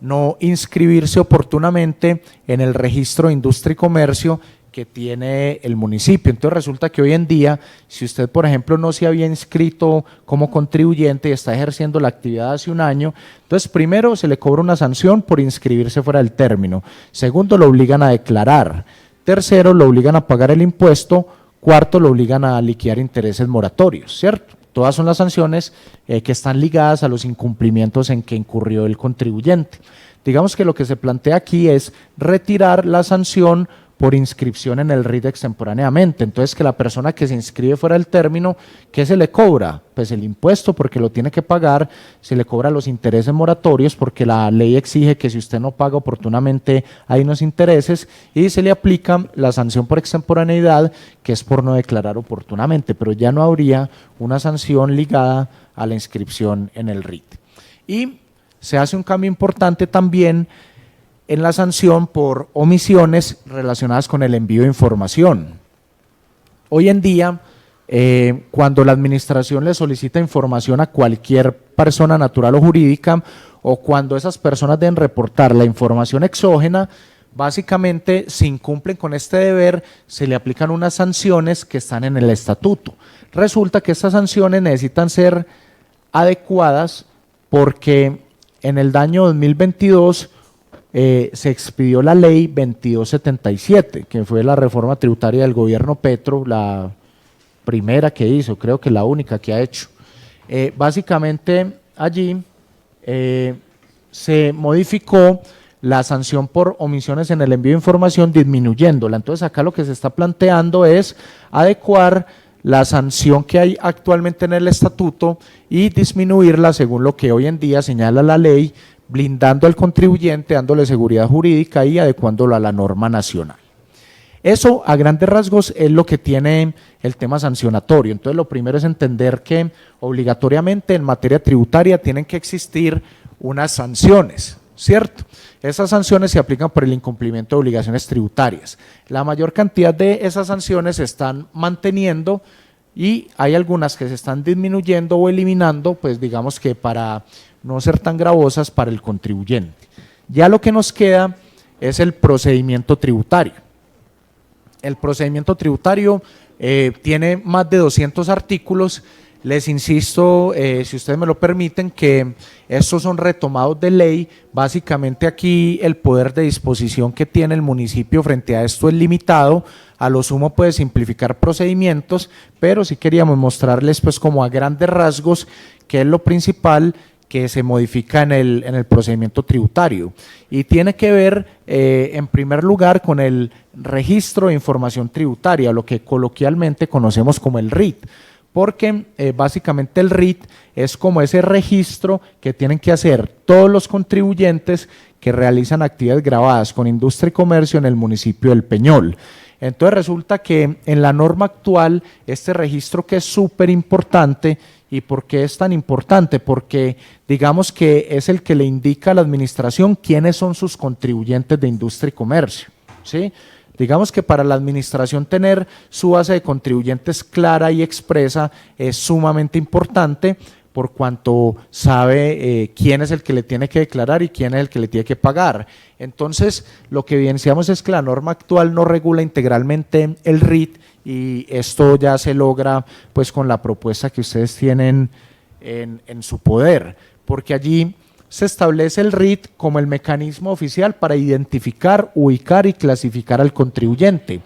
no inscribirse oportunamente en el registro de industria y comercio que tiene el municipio. Entonces resulta que hoy en día, si usted, por ejemplo, no se había inscrito como contribuyente y está ejerciendo la actividad hace un año, entonces primero se le cobra una sanción por inscribirse fuera del término. Segundo, lo obligan a declarar. Tercero, lo obligan a pagar el impuesto. Cuarto, lo obligan a liquidar intereses moratorios, ¿cierto? Todas son las sanciones que están ligadas a los incumplimientos en que incurrió el contribuyente. Digamos que lo que se plantea aquí es retirar la sanción por inscripción en el RIT extemporáneamente. Entonces, que la persona que se inscribe fuera del término, ¿qué se le cobra? Pues el impuesto, porque lo tiene que pagar, se le cobra los intereses moratorios, porque la ley exige que si usted no paga oportunamente hay unos intereses, y se le aplica la sanción por extemporaneidad, que es por no declarar oportunamente, pero ya no habría una sanción ligada a la inscripción en el RIT. Y se hace un cambio importante también en la sanción por omisiones relacionadas con el envío de información. Hoy en día, cuando la administración le solicita información a cualquier persona natural o jurídica, o cuando esas personas deben reportar la información exógena, básicamente, si incumplen con este deber, se le aplican unas sanciones que están en el estatuto. Resulta que estas sanciones necesitan ser adecuadas porque en el año 2022 se expidió la ley 2277, que fue la reforma tributaria del gobierno Petro, la primera que hizo, creo que la única que ha hecho. Básicamente allí se modificó la sanción por omisiones en el envío de información, disminuyéndola. Entonces acá lo que se está planteando es adecuar la sanción que hay actualmente en el estatuto y disminuirla según lo que hoy en día señala la ley, blindando al contribuyente, dándole seguridad jurídica y adecuándolo a la norma nacional. Eso a grandes rasgos es lo que tiene el tema sancionatorio. Entonces lo primero es entender que obligatoriamente en materia tributaria tienen que existir unas sanciones, ¿cierto? Esas sanciones se aplican por el incumplimiento de obligaciones tributarias. La mayor cantidad de esas sanciones se están manteniendo y hay algunas que se están disminuyendo o eliminando, pues digamos que para no ser tan gravosas para el contribuyente. Ya lo que nos queda es el procedimiento tributario. El procedimiento tributario tiene más de 200 artículos. Les insisto, si ustedes me lo permiten, que estos son retomados de ley. Básicamente aquí el poder de disposición que tiene el municipio frente a esto es limitado. A lo sumo puede simplificar procedimientos, pero sí queríamos mostrarles pues como a grandes rasgos qué es lo principal que se modifica en el procedimiento tributario. Y tiene que ver en primer lugar con el registro de información tributaria, lo que coloquialmente conocemos como el RIT. Porque básicamente el RIT es como ese registro que tienen que hacer todos los contribuyentes que realizan actividades gravadas con industria y comercio en el municipio del Peñol. Entonces resulta que en la norma actual este registro, que es súper importante. ¿Y por qué es tan importante? Porque digamos que es el que le indica a la administración quiénes son sus contribuyentes de industria y comercio, ¿sí? Digamos que para la administración tener su base de contribuyentes clara y expresa es sumamente importante, por cuanto sabe quién es el que le tiene que declarar y quién es el que le tiene que pagar. Entonces, lo que evidenciamos es que la norma actual no regula integralmente el RIT y esto ya se logra pues con la propuesta que ustedes tienen en su poder, porque allí se establece el RIT como el mecanismo oficial para identificar, ubicar y clasificar al contribuyente.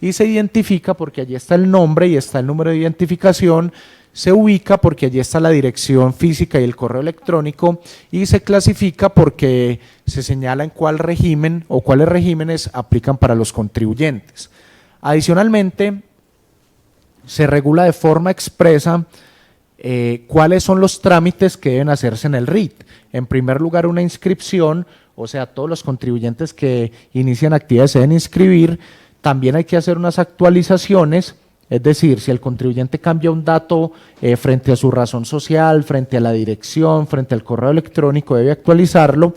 Y se identifica porque allí está el nombre y está el número de identificación, se ubica porque allí está la dirección física y el correo electrónico, y se clasifica porque se señala en cuál régimen o cuáles regímenes aplican para los contribuyentes. Adicionalmente, se regula de forma expresa cuáles son los trámites que deben hacerse en el RIT. En primer lugar, una inscripción, o sea, todos los contribuyentes que inician actividades se deben inscribir. También hay que hacer unas actualizaciones, es decir, si el contribuyente cambia un dato frente a su razón social, frente a la dirección, frente al correo electrónico, debe actualizarlo.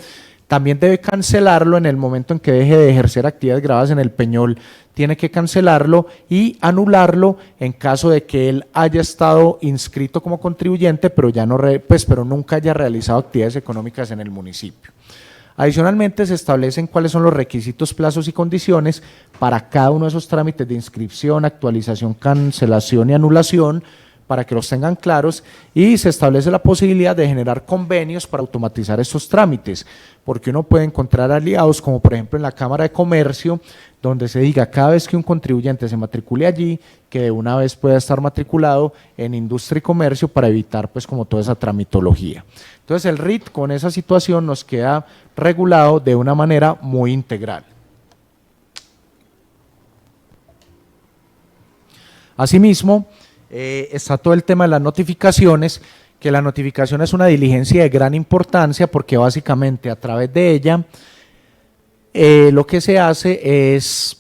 También debe cancelarlo en el momento en que deje de ejercer actividades grabadas en el Peñol, tiene que cancelarlo y anularlo en caso de que él haya estado inscrito como contribuyente, pero ya no pero nunca haya realizado actividades económicas en el municipio. Adicionalmente, se establecen cuáles son los requisitos, plazos y condiciones para cada uno de esos trámites de inscripción, actualización, cancelación y anulación, para que los tengan claros, y se establece la posibilidad de generar convenios para automatizar estos trámites, porque uno puede encontrar aliados, como por ejemplo en la Cámara de Comercio, donde se diga cada vez que un contribuyente se matricule allí, que de una vez pueda estar matriculado en Industria y Comercio para evitar pues como toda esa tramitología. Entonces el RIT con esa situación nos queda regulado de una manera muy integral. Asimismo, está todo el tema de las notificaciones, que la notificación es una diligencia de gran importancia porque básicamente a través de ella lo que se hace es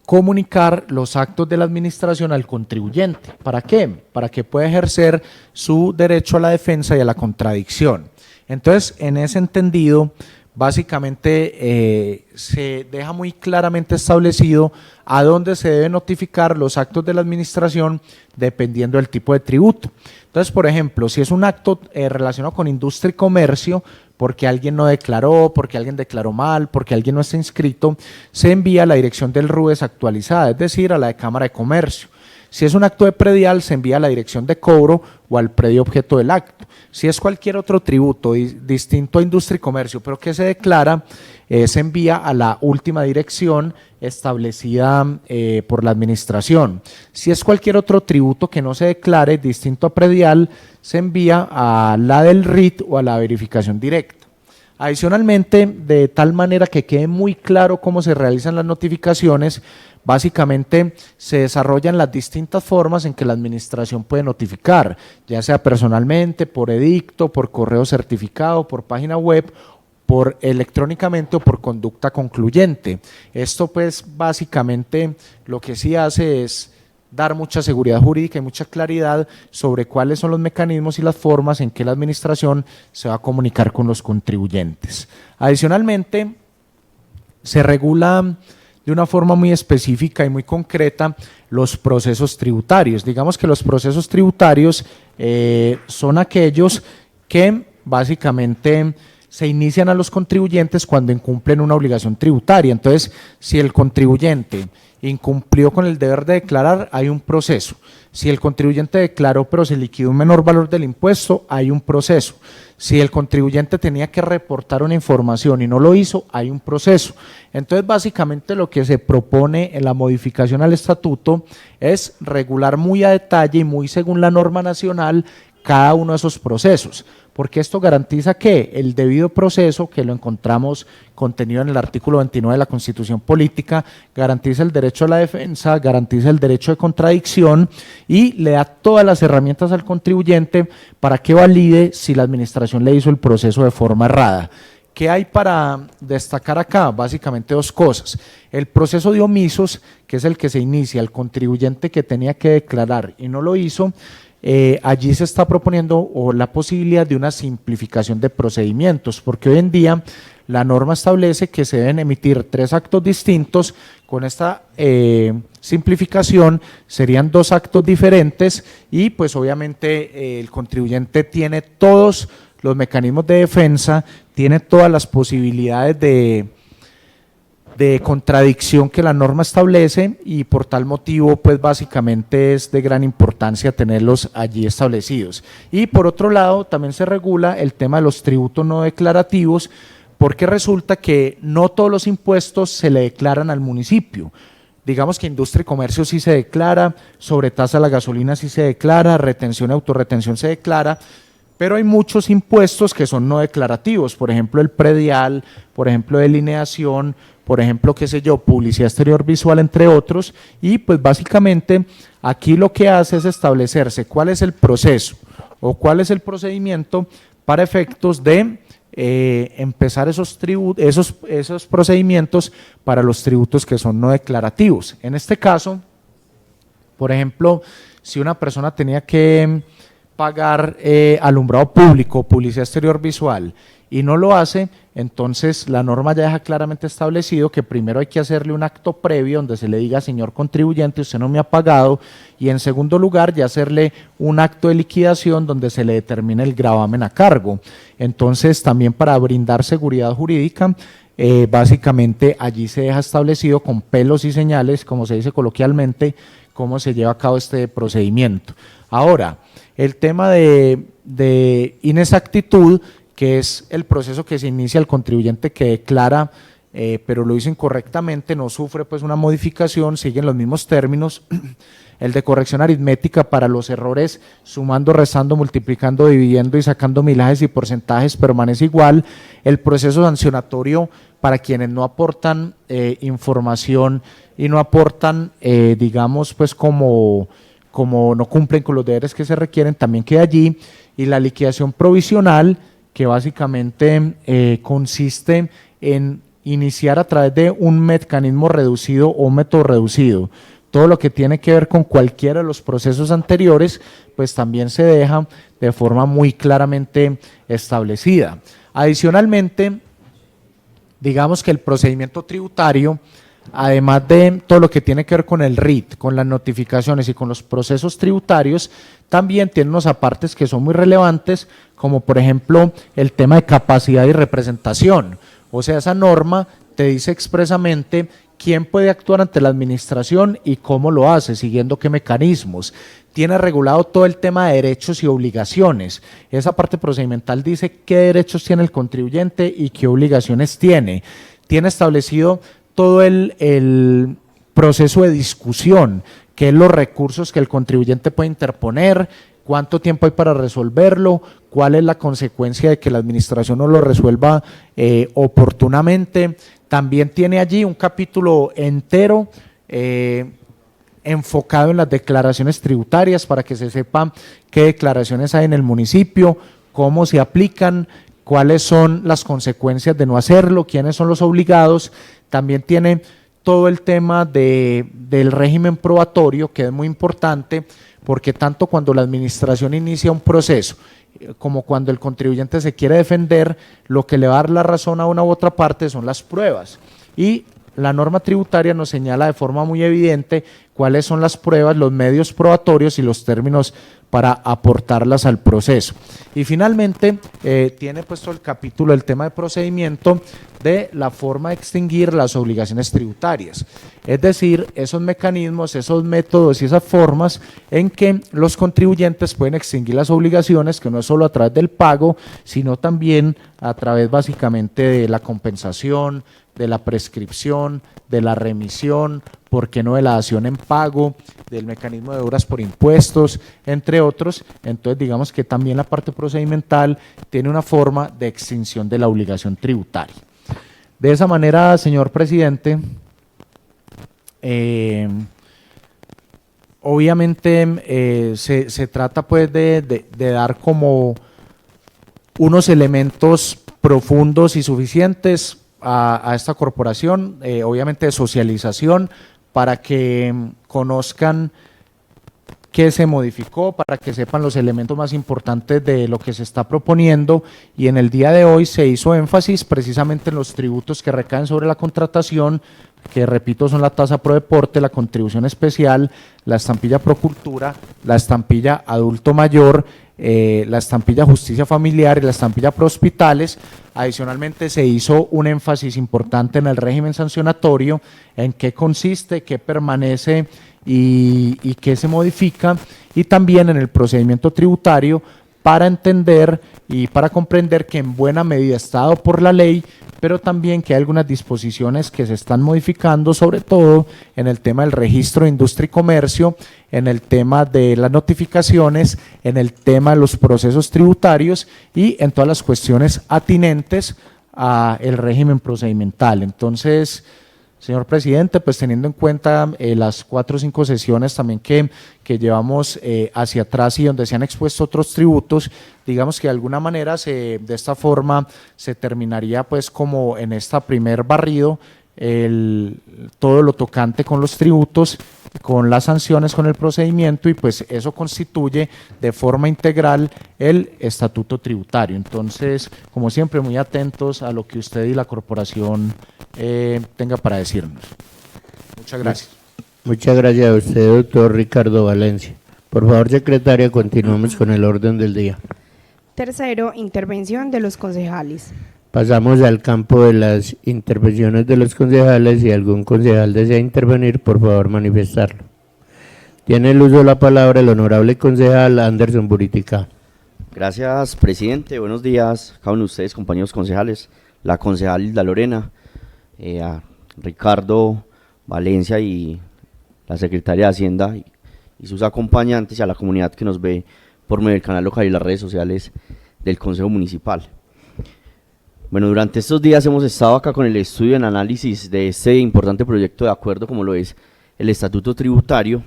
comunicar los actos de la administración al contribuyente. ¿Para qué? Para que pueda ejercer su derecho a la defensa y a la contradicción. Entonces, en ese entendido, básicamente se deja muy claramente establecido a dónde se deben notificar los actos de la administración dependiendo del tipo de tributo. Entonces, por ejemplo, si es un acto relacionado con industria y comercio, porque alguien no declaró, porque alguien declaró mal, porque alguien no está inscrito, se envía a la dirección del RUES actualizada, es decir, a la de Cámara de Comercio. Si es un acto de predial, se envía a la dirección de cobro o al predio objeto del acto. Si es cualquier otro tributo distinto a industria y comercio, pero que se declara, se envía a la última dirección establecida por la administración. Si es cualquier otro tributo que no se declare distinto a predial, se envía a la del RIT o a la verificación directa. Adicionalmente, de tal manera que quede muy claro cómo se realizan las notificaciones, básicamente se desarrollan las distintas formas en que la administración puede notificar, ya sea personalmente, por edicto, por correo certificado, por página web, por electrónicamente o por conducta concluyente. Esto pues básicamente lo que sí hace es dar mucha seguridad jurídica y mucha claridad sobre cuáles son los mecanismos y las formas en que la administración se va a comunicar con los contribuyentes. Adicionalmente, se regula de una forma muy específica y muy concreta los procesos tributarios. Digamos que los procesos tributarios son aquellos que básicamente se inician a los contribuyentes cuando incumplen una obligación tributaria. Entonces, si el contribuyente incumplió con el deber de declarar, hay un proceso. Si el contribuyente declaró pero se liquidó un menor valor del impuesto, hay un proceso. Si el contribuyente tenía que reportar una información y no lo hizo, hay un proceso. Entonces, básicamente lo que se propone en la modificación al estatuto es regular muy a detalle y muy según la norma nacional cada uno de esos procesos, porque esto garantiza que el debido proceso, que lo encontramos contenido en el artículo 29 de la Constitución Política, garantiza el derecho a la defensa, garantiza el derecho de contradicción y le da todas las herramientas al contribuyente para que valide si la administración le hizo el proceso de forma errada. ¿Qué hay para destacar acá? Básicamente dos cosas. El proceso de omisos, que es el que se inicia, el contribuyente que tenía que declarar y no lo hizo, allí se está proponiendo la posibilidad de una simplificación de procedimientos, porque hoy en día la norma establece que se deben emitir 3 actos distintos. Con esta simplificación serían 2 actos diferentes y pues obviamente el contribuyente tiene todos los mecanismos de defensa, tiene todas las posibilidades de contradicción que la norma establece y por tal motivo pues básicamente es de gran importancia tenerlos allí establecidos. Y por otro lado también se regula el tema de los tributos no declarativos, porque resulta que no todos los impuestos se le declaran al municipio. Digamos que industria y comercio sí se declara, sobretasa a la gasolina sí se declara, retención y autorretención se declara, pero hay muchos impuestos que son no declarativos, por ejemplo el predial, por ejemplo delineación, por ejemplo, qué sé yo, publicidad exterior visual, entre otros, y pues básicamente aquí lo que hace es establecerse cuál es el proceso o cuál es el procedimiento para efectos de empezar esos procedimientos para los tributos que son no declarativos. En este caso, por ejemplo, si una persona tenía que pagar alumbrado público, publicidad exterior visual y no lo hace, entonces la norma ya deja claramente establecido que primero hay que hacerle un acto previo donde se le diga: señor contribuyente, usted no me ha pagado, y en segundo lugar ya hacerle un acto de liquidación donde se le determine el gravamen a cargo. Entonces también para brindar seguridad jurídica, básicamente allí se deja establecido con pelos y señales, como se dice coloquialmente, cómo se lleva a cabo este procedimiento. Ahora, el tema de inexactitud, que es el proceso que se inicia el contribuyente que declara, pero lo hizo incorrectamente, no sufre pues una modificación, siguen los mismos términos. El de corrección aritmética para los errores sumando, restando, multiplicando, dividiendo y sacando milajes y porcentajes permanece igual. El proceso sancionatorio para quienes no aportan información y no aportan, digamos, pues como no cumplen con los deberes que se requieren, también queda allí. Y la liquidación provisional, que básicamente consiste en iniciar a través de un mecanismo reducido o método reducido. Todo lo que tiene que ver con cualquiera de los procesos anteriores, pues también se deja de forma muy claramente establecida. Adicionalmente, digamos que el procedimiento tributario, además de todo lo que tiene que ver con el RIT, con las notificaciones y con los procesos tributarios, también tiene unos apartes que son muy relevantes, como por ejemplo el tema de capacidad y representación. O sea, esa norma te dice expresamente quién puede actuar ante la administración y cómo lo hace, siguiendo qué mecanismos. Tiene regulado todo el tema de derechos y obligaciones. Esa parte procedimental dice qué derechos tiene el contribuyente y qué obligaciones tiene. Tiene establecido todo el proceso de discusión, qué es los recursos que el contribuyente puede interponer, cuánto tiempo hay para resolverlo, cuál es la consecuencia de que la administración no lo resuelva oportunamente. También tiene allí un capítulo entero enfocado en las declaraciones tributarias para que se sepa qué declaraciones hay en el municipio, cómo se aplican, cuáles son las consecuencias de no hacerlo, quiénes son los obligados. También tiene todo el tema del régimen probatorio, que es muy importante, porque tanto cuando la administración inicia un proceso como cuando el contribuyente se quiere defender, lo que le va a dar la razón a una u otra parte son las pruebas. Y la norma tributaria nos señala de forma muy evidente cuáles son las pruebas, los medios probatorios y los términos para aportarlas al proceso. Y finalmente tiene puesto el capítulo del tema de procedimiento de la forma de extinguir las obligaciones tributarias, es decir, esos mecanismos, esos métodos y esas formas en que los contribuyentes pueden extinguir las obligaciones, que no es solo a través del pago, sino también a través básicamente de la compensación, de la prescripción, de la remisión, ¿por qué no de la dación en pago, del mecanismo de obras por impuestos, entre otros? Entonces digamos que también la parte procedimental tiene una forma de extinción de la obligación tributaria. De esa manera, señor presidente, obviamente se trata pues de dar como unos elementos profundos y suficientes a esta corporación, obviamente de socialización, para que conozcan qué se modificó, para que sepan los elementos más importantes de lo que se está proponiendo, y en el día de hoy se hizo énfasis precisamente en los tributos que recaen sobre la contratación, que repito son la tasa pro deporte, la contribución especial, la estampilla pro cultura, la estampilla adulto mayor, la estampilla justicia familiar y la estampilla pro hospitales. Adicionalmente se hizo un énfasis importante en el régimen sancionatorio, en qué consiste, qué permanece y qué se modifica, y también en el procedimiento tributario, para entender y para comprender que en buena medida está dado por la ley, pero también que hay algunas disposiciones que se están modificando, sobre todo en el tema del registro de industria y comercio, en el tema de las notificaciones, en el tema de los procesos tributarios y en todas las cuestiones atinentes al régimen procedimental. Entonces, señor presidente, pues teniendo en cuenta las 4 o 5 sesiones también que llevamos hacia atrás y donde se han expuesto otros tributos, digamos que de alguna manera de esta forma se terminaría pues como en esta primer barrido todo lo tocante con los tributos, con las sanciones, con el procedimiento, y pues eso constituye de forma integral el estatuto tributario. Entonces, como siempre, muy atentos a lo que usted y la corporación tenga para decirnos. Muchas gracias.
Muchas gracias a usted, doctor Ricardo Valencia. Por favor, secretaria, continuamos con el orden del día.
Tercero, intervención de los concejales.
Pasamos al campo de las intervenciones de los concejales. Si algún concejal desea intervenir, por favor manifestarlo. Tiene el uso de la palabra el honorable concejal Anderson Buritica.
Gracias, presidente. Buenos días a cada uno de ustedes, compañeros concejales, la concejal Hilda Lorena, a Ricardo Valencia y la secretaria de Hacienda y sus acompañantes, y a la comunidad que nos ve por medio del canal local y las redes sociales del Consejo Municipal. Bueno, durante estos días hemos estado acá con el estudio y el análisis de este importante proyecto de acuerdo como lo es el Estatuto Tributario,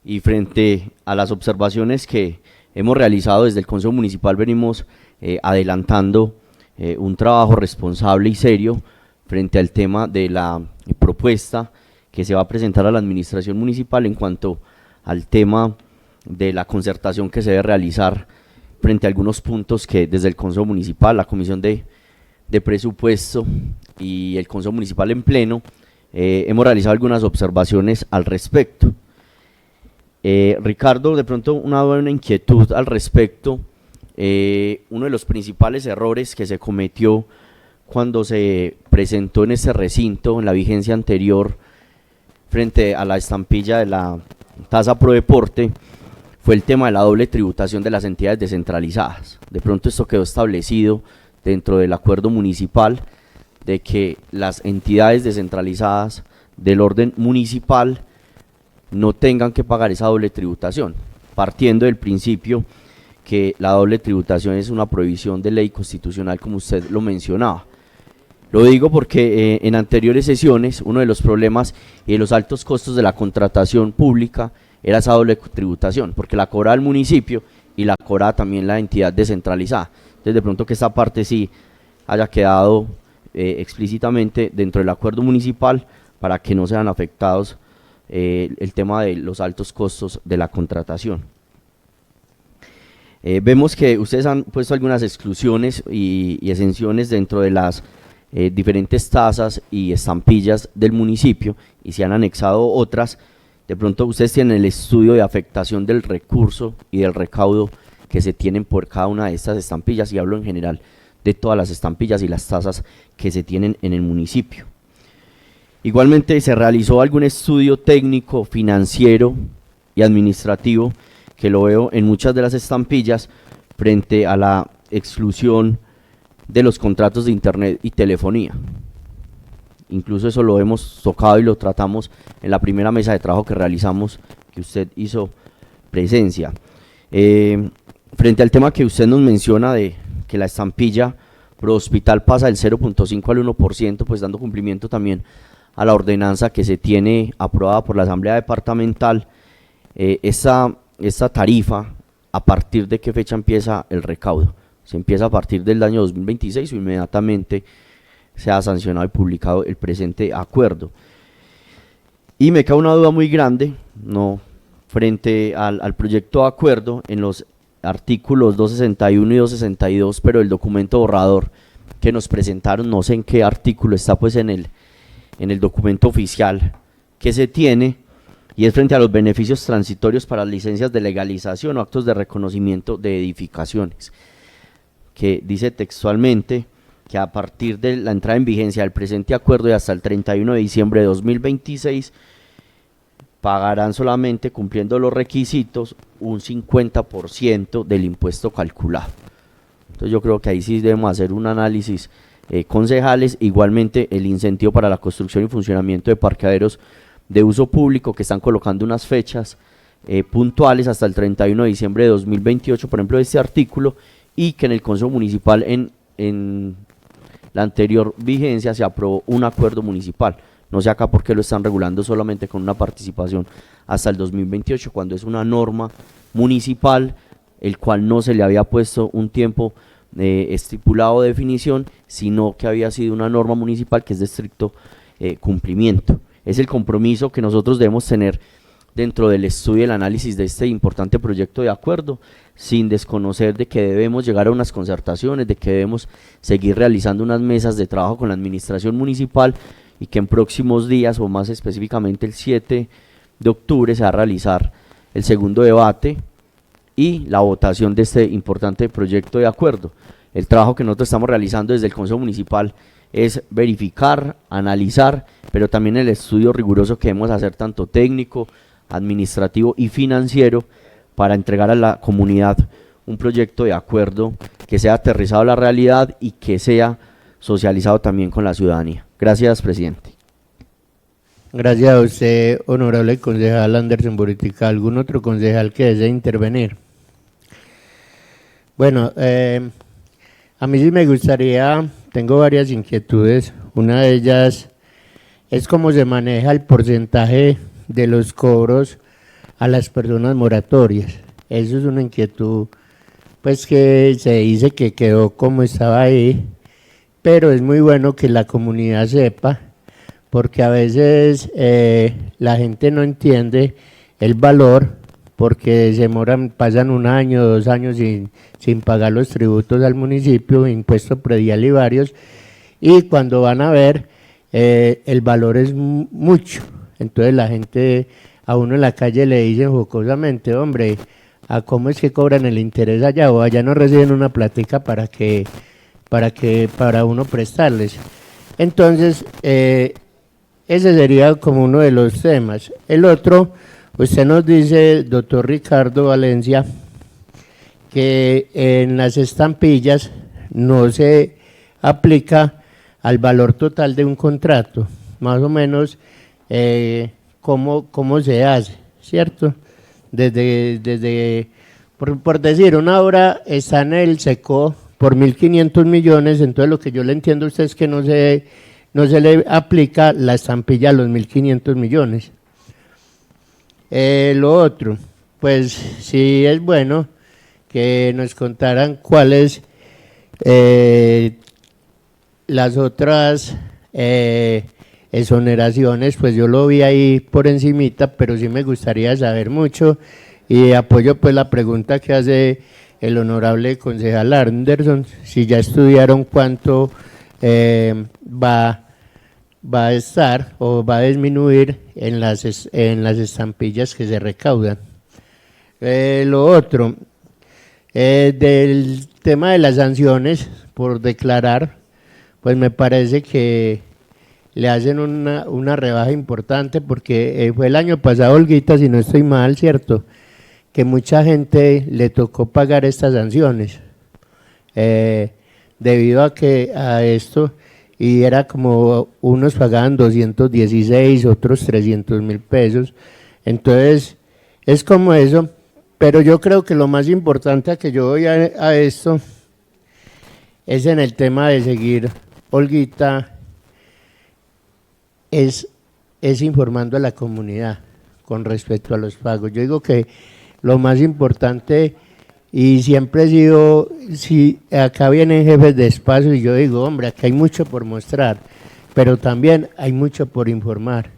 y frente a las observaciones que hemos realizado desde el Consejo Municipal venimos adelantando un trabajo responsable y serio frente al tema de la propuesta que se va a presentar a la Administración Municipal en cuanto al tema de la concertación que se debe realizar frente a algunos puntos que desde el Consejo Municipal, la Comisión de Presupuesto y el Consejo Municipal en pleno, hemos realizado algunas observaciones al respecto. Ricardo, de pronto una inquietud al respecto. Uno de los principales errores que se cometió cuando se presentó en este recinto, en la vigencia anterior, frente a la estampilla de la tasa pro deporte, fue el tema de la doble tributación de las entidades descentralizadas. De pronto esto quedó establecido dentro del acuerdo municipal de que las entidades descentralizadas del orden municipal no tengan que pagar esa doble tributación, partiendo del principio que la doble tributación es una prohibición de ley constitucional, como usted lo mencionaba. Lo digo porque en anteriores sesiones uno de los problemas y de los altos costos de la contratación pública era esa doble tributación, porque la cobraba el municipio y la cobraba también la entidad descentralizada. Entonces de pronto que esta parte sí haya quedado explícitamente dentro del acuerdo municipal para que no sean afectados el tema de los altos costos de la contratación. Vemos que ustedes han puesto algunas exclusiones y exenciones dentro de las diferentes tasas y estampillas del municipio y se han anexado otras. De pronto ustedes tienen el estudio de afectación del recurso y del recaudo que se tienen por cada una de estas estampillas, y hablo en general de todas las estampillas y las tasas que se tienen en el municipio. Igualmente se realizó algún estudio técnico, financiero y administrativo, que lo veo en muchas de las estampillas, frente a la exclusión de los contratos de internet y telefonía. Incluso eso lo hemos tocado y lo tratamos en la primera mesa de trabajo que realizamos, que usted hizo presencia. Frente al tema que usted nos menciona de que la estampilla pro hospital pasa del 0.5 al 1%, pues dando cumplimiento también a la ordenanza que se tiene aprobada por la Asamblea Departamental, esta tarifa, ¿a partir de qué fecha empieza el recaudo? Se empieza a partir del año 2026 o inmediatamente se ha sancionado y publicado el presente acuerdo. Y me queda una duda muy grande, ¿no?, frente al proyecto de acuerdo en los artículos 261 y 262, pero el documento borrador que nos presentaron, no sé en qué artículo está pues en el documento oficial que se tiene, y es frente a los beneficios transitorios para licencias de legalización o actos de reconocimiento de edificaciones, que dice textualmente que a partir de la entrada en vigencia del presente acuerdo y hasta el 31 de diciembre de 2026 pagarán solamente, cumpliendo los requisitos, un 50% del impuesto calculado. Entonces yo creo que ahí sí debemos hacer un análisis, concejales. Igualmente el incentivo para la construcción y funcionamiento de parqueaderos de uso público, que están colocando unas fechas puntuales hasta el 31 de diciembre de 2028, por ejemplo, de este artículo, y que en el Consejo Municipal en la anterior vigencia se aprobó un acuerdo municipal. No sé acá por qué lo están regulando solamente con una participación hasta el 2028, cuando es una norma municipal, el cual no se le había puesto un tiempo estipulado de definición, sino que había sido una norma municipal que es de estricto cumplimiento. Es el compromiso que nosotros debemos tener dentro del estudio y el análisis de este importante proyecto de acuerdo, sin desconocer de que debemos llegar a unas concertaciones, de que debemos seguir realizando unas mesas de trabajo con la administración municipal, y que en próximos días, o más específicamente el 7 de octubre, se va a realizar el segundo debate y la votación de este importante proyecto de acuerdo. El trabajo que nosotros estamos realizando desde el Consejo Municipal es verificar, analizar, pero también el estudio riguroso que debemos hacer, tanto técnico, administrativo y financiero, para entregar a la comunidad un proyecto de acuerdo que sea aterrizado a la realidad y que sea socializado también con la ciudadanía. Gracias, presidente.
Gracias a usted, honorable concejal Anderson Buritica. ¿Algún otro concejal que desee intervenir? Bueno, a mí sí me gustaría, tengo varias inquietudes. Una de ellas es cómo se maneja el porcentaje de los cobros a las personas moratorias. Eso es una inquietud, pues, que se dice que quedó como estaba ahí, pero es muy bueno que la comunidad sepa, porque a veces la gente no entiende el valor, porque se demoran, pasan 1 año, 2 años sin pagar los tributos al municipio, impuesto predial y varios, y cuando van a ver, el valor es mucho. Entonces la gente, a uno en la calle le dicen jocosamente, hombre, ¿a cómo es que cobran el interés allá? O allá no reciben una platica para que para uno prestarles. Entonces, ese sería como uno de los temas. El otro, usted nos dice, doctor Ricardo Valencia, que en las estampillas no se aplica al valor total de un contrato, más o menos cómo se hace, ¿cierto? Por decir, una obra está en el SECO por 1.500 millones, entonces lo que yo le entiendo a usted es que no se le aplica la estampilla a los 1.500 millones. Lo otro, pues sí es bueno que nos contaran cuáles las otras exoneraciones, pues yo lo vi ahí por encimita, pero sí me gustaría saber mucho y apoyo pues la pregunta que hace el honorable concejal Anderson, si ya estudiaron cuánto va a estar o va a disminuir en las estampillas que se recaudan. Lo otro, del tema de las sanciones por declarar, pues me parece que le hacen una rebaja importante porque fue el año pasado, Olguita, si no estoy mal, ¿cierto?, que mucha gente le tocó pagar estas sanciones debido a esto, y era como unos pagaban 216, otros 300.000 pesos, entonces es como eso, pero yo creo que lo más importante a que yo voy a esto es en el tema de seguir, Olguita, es informando a la comunidad con respecto a los pagos. Yo digo que lo más importante, y siempre he sido, si acá vienen jefes de espacio y yo digo, hombre, aquí hay mucho por mostrar, pero también hay mucho por informar,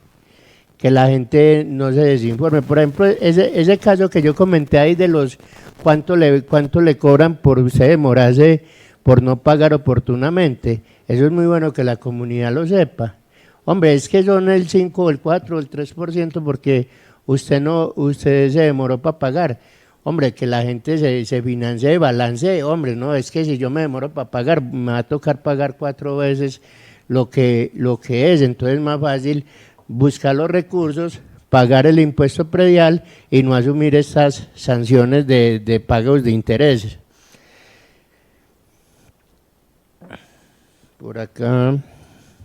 que la gente no se desinforme. Por ejemplo, ese caso que yo comenté ahí de los cuánto le cobran por usted demorarse por no pagar oportunamente, eso es muy bueno que la comunidad lo sepa. Hombre, es que son el 5, el 4, el 3% porque usted se demoró para pagar. Hombre, que la gente se financie, balancee. Hombre, no, es que si yo me demoro para pagar, me va a tocar pagar 4 veces lo que es. Entonces es más fácil buscar los recursos, pagar el impuesto predial y no asumir estas sanciones de pagos de intereses. Por acá,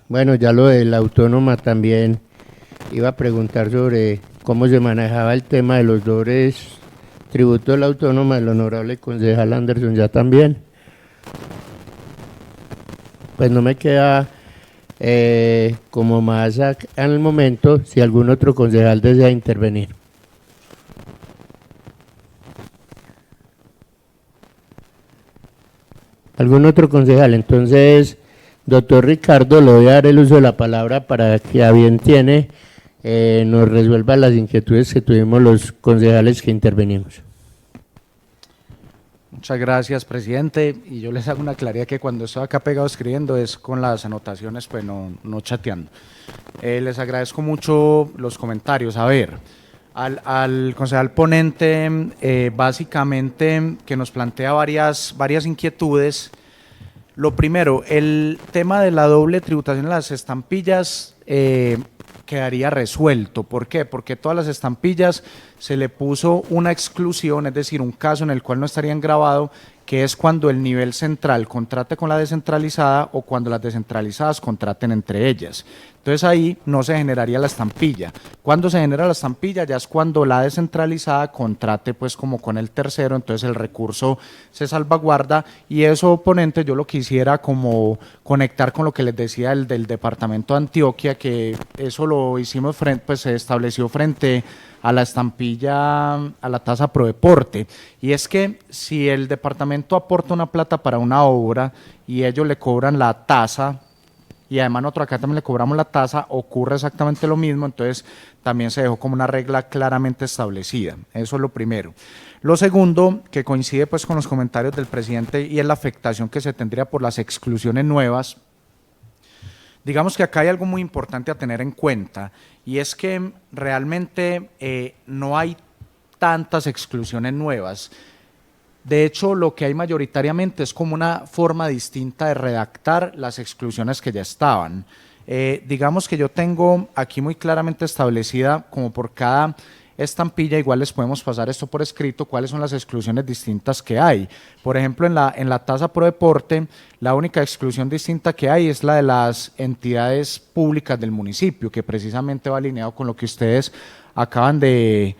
bueno, ya lo de la autónoma también, iba a preguntar sobre cómo se manejaba el tema de los dobles tributos de la autónoma, el honorable concejal Anderson ya también. Pues no me queda como más en el momento, si algún otro concejal desea intervenir. ¿Algún otro concejal? Entonces, doctor Ricardo, le voy a dar el uso de la palabra para que a bien tiene nos resuelva las inquietudes que tuvimos los concejales que intervenimos.
Muchas gracias, presidente. Y yo les hago una claridad que cuando estoy acá pegado escribiendo es con las anotaciones, pues no chateando. Les agradezco mucho los comentarios. A ver, al concejal ponente, básicamente que nos plantea varias inquietudes. Lo primero, el tema de la doble tributación en las estampillas quedaría resuelto. ¿Por qué? Porque todas las estampillas se le puso una exclusión, es decir, un caso en el cual no estarían grabados, que es cuando el nivel central contrate con la descentralizada o cuando las descentralizadas contraten entre ellas. Entonces ahí no se generaría la estampilla. Cuando se genera la estampilla ya es cuando la descentralizada contrate pues como con el tercero, entonces el recurso se salvaguarda, y eso, ponente, yo lo quisiera como conectar con lo que les decía del departamento de Antioquia, que eso lo hicimos pues se estableció frente a la estampilla, a la tasa pro deporte, y es que si el departamento aporta una plata para una obra y ellos le cobran la tasa, y además nosotros acá también le cobramos la tasa, ocurre exactamente lo mismo, entonces también se dejó como una regla claramente establecida. Eso es lo primero. Lo segundo, que coincide pues con los comentarios del presidente, y es la afectación que se tendría por las exclusiones nuevas. Digamos que acá hay algo muy importante a tener en cuenta, y es que realmente no hay tantas exclusiones nuevas. De hecho, lo que hay mayoritariamente es como una forma distinta de redactar las exclusiones que ya estaban. Digamos que yo tengo aquí muy claramente establecida, como por cada estampilla, igual les podemos pasar esto por escrito, cuáles son las exclusiones distintas que hay. Por ejemplo, en la tasa pro deporte, la única exclusión distinta que hay es la de las entidades públicas del municipio, que precisamente va alineado con lo que ustedes acaban de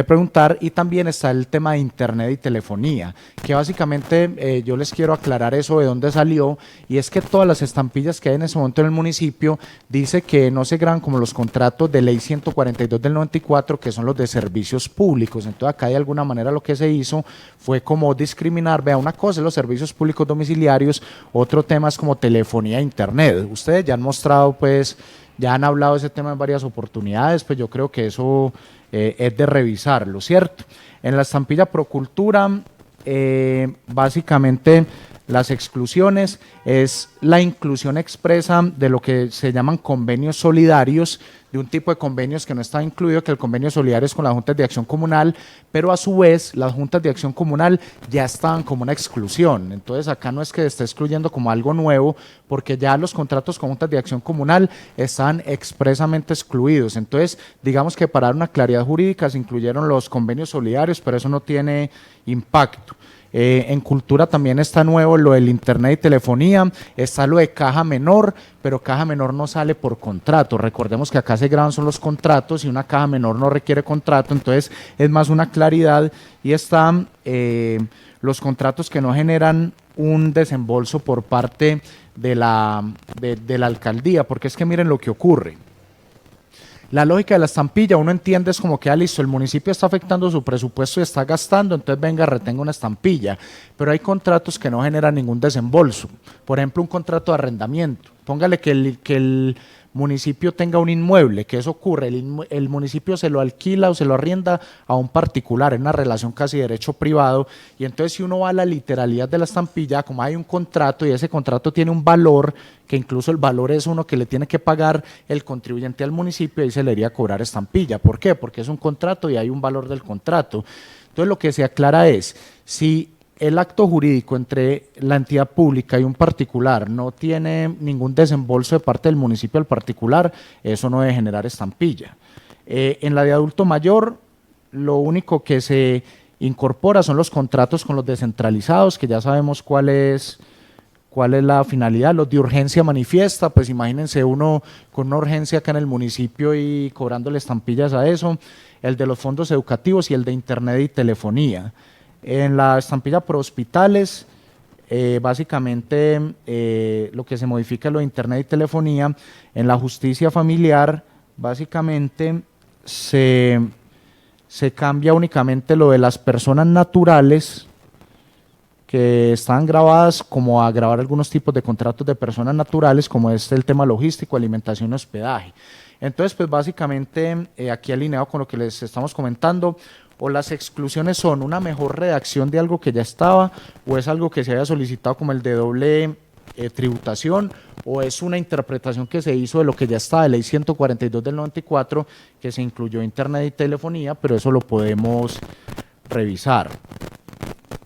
preguntar, y también está el tema de internet y telefonía, que básicamente yo les quiero aclarar eso de dónde salió, y es que todas las estampillas que hay en ese momento en el municipio dice que no se graban como los contratos de ley 142 del 94, que son los de servicios públicos. Entonces acá de alguna manera lo que se hizo fue como discriminar, vea, una cosa es los servicios públicos domiciliarios, otro tema es como telefonía e internet. Ustedes ya han mostrado, pues, ya han hablado de ese tema en varias oportunidades, pues yo creo que eso es de revisarlo, ¿cierto? En la estampilla Procultura, básicamente las exclusiones es la inclusión expresa de lo que se llaman convenios solidarios, de un tipo de convenios que no está incluido, que el convenio solidario es con las juntas de acción comunal, pero a su vez las juntas de acción comunal ya estaban como una exclusión. Entonces acá no es que esté excluyendo como algo nuevo, porque ya los contratos con juntas de acción comunal están expresamente excluidos. Entonces, digamos que para dar una claridad jurídica se incluyeron los convenios solidarios, pero eso no tiene impacto. En cultura también está nuevo lo del internet y telefonía, está lo de caja menor, pero caja menor no sale por contrato. Recordemos que acá se graban son los contratos y una caja menor no requiere contrato, entonces es más una claridad. Y están los contratos que no generan un desembolso por parte de la alcaldía, porque es que miren lo que ocurre. La lógica de la estampilla, uno entiende es como que, listo, el municipio está afectando su presupuesto y está gastando, entonces venga, retenga una estampilla. Pero hay contratos que no generan ningún desembolso. Por ejemplo, un contrato de arrendamiento. Póngale que el municipio tenga un inmueble, que eso ocurre, el municipio se lo alquila o se lo arrienda a un particular, en una relación casi de derecho privado, y entonces si uno va a la literalidad de la estampilla, como hay un contrato y ese contrato tiene un valor, que incluso el valor es uno que le tiene que pagar el contribuyente al municipio, ahí se le iría a cobrar estampilla. ¿Por qué? Porque es un contrato y hay un valor del contrato. Entonces lo que se aclara es, si el acto jurídico entre la entidad pública y un particular no tiene ningún desembolso de parte del municipio al particular, eso no debe generar estampilla. En la de adulto mayor, lo único que se incorpora son los contratos con los descentralizados, que ya sabemos cuál es la finalidad. Los de urgencia manifiesta, pues imagínense uno con una urgencia acá en el municipio y cobrándole estampillas a eso. El de los fondos educativos y el de internet y telefonía. En la estampilla pro hospitales, básicamente lo que se modifica es lo de internet y telefonía. En la justicia familiar, básicamente se cambia únicamente lo de las personas naturales que están grabadas, como a grabar algunos tipos de contratos de personas naturales, como es el tema logístico, alimentación y hospedaje. Entonces, pues básicamente aquí alineado con lo que les estamos comentando, o las exclusiones son una mejor redacción de algo que ya estaba, o es algo que se había solicitado como el de doble tributación, o es una interpretación que se hizo de lo que ya estaba de ley 142 del 94, que se incluyó internet y telefonía, pero eso lo podemos revisar.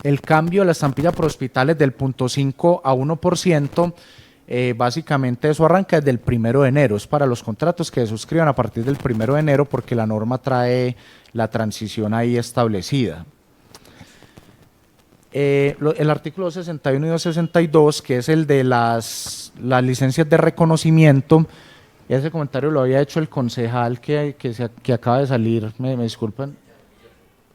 El cambio de la estampilla pro hospitales del 0.5 a 1%, básicamente eso arranca desde el 1 de enero, es para los contratos que se suscriban a partir del 1 de enero, porque la norma trae la transición ahí establecida. El artículo 261 y 262, que es el de las licencias de reconocimiento, ese comentario lo había hecho el concejal que acaba de salir, me disculpan.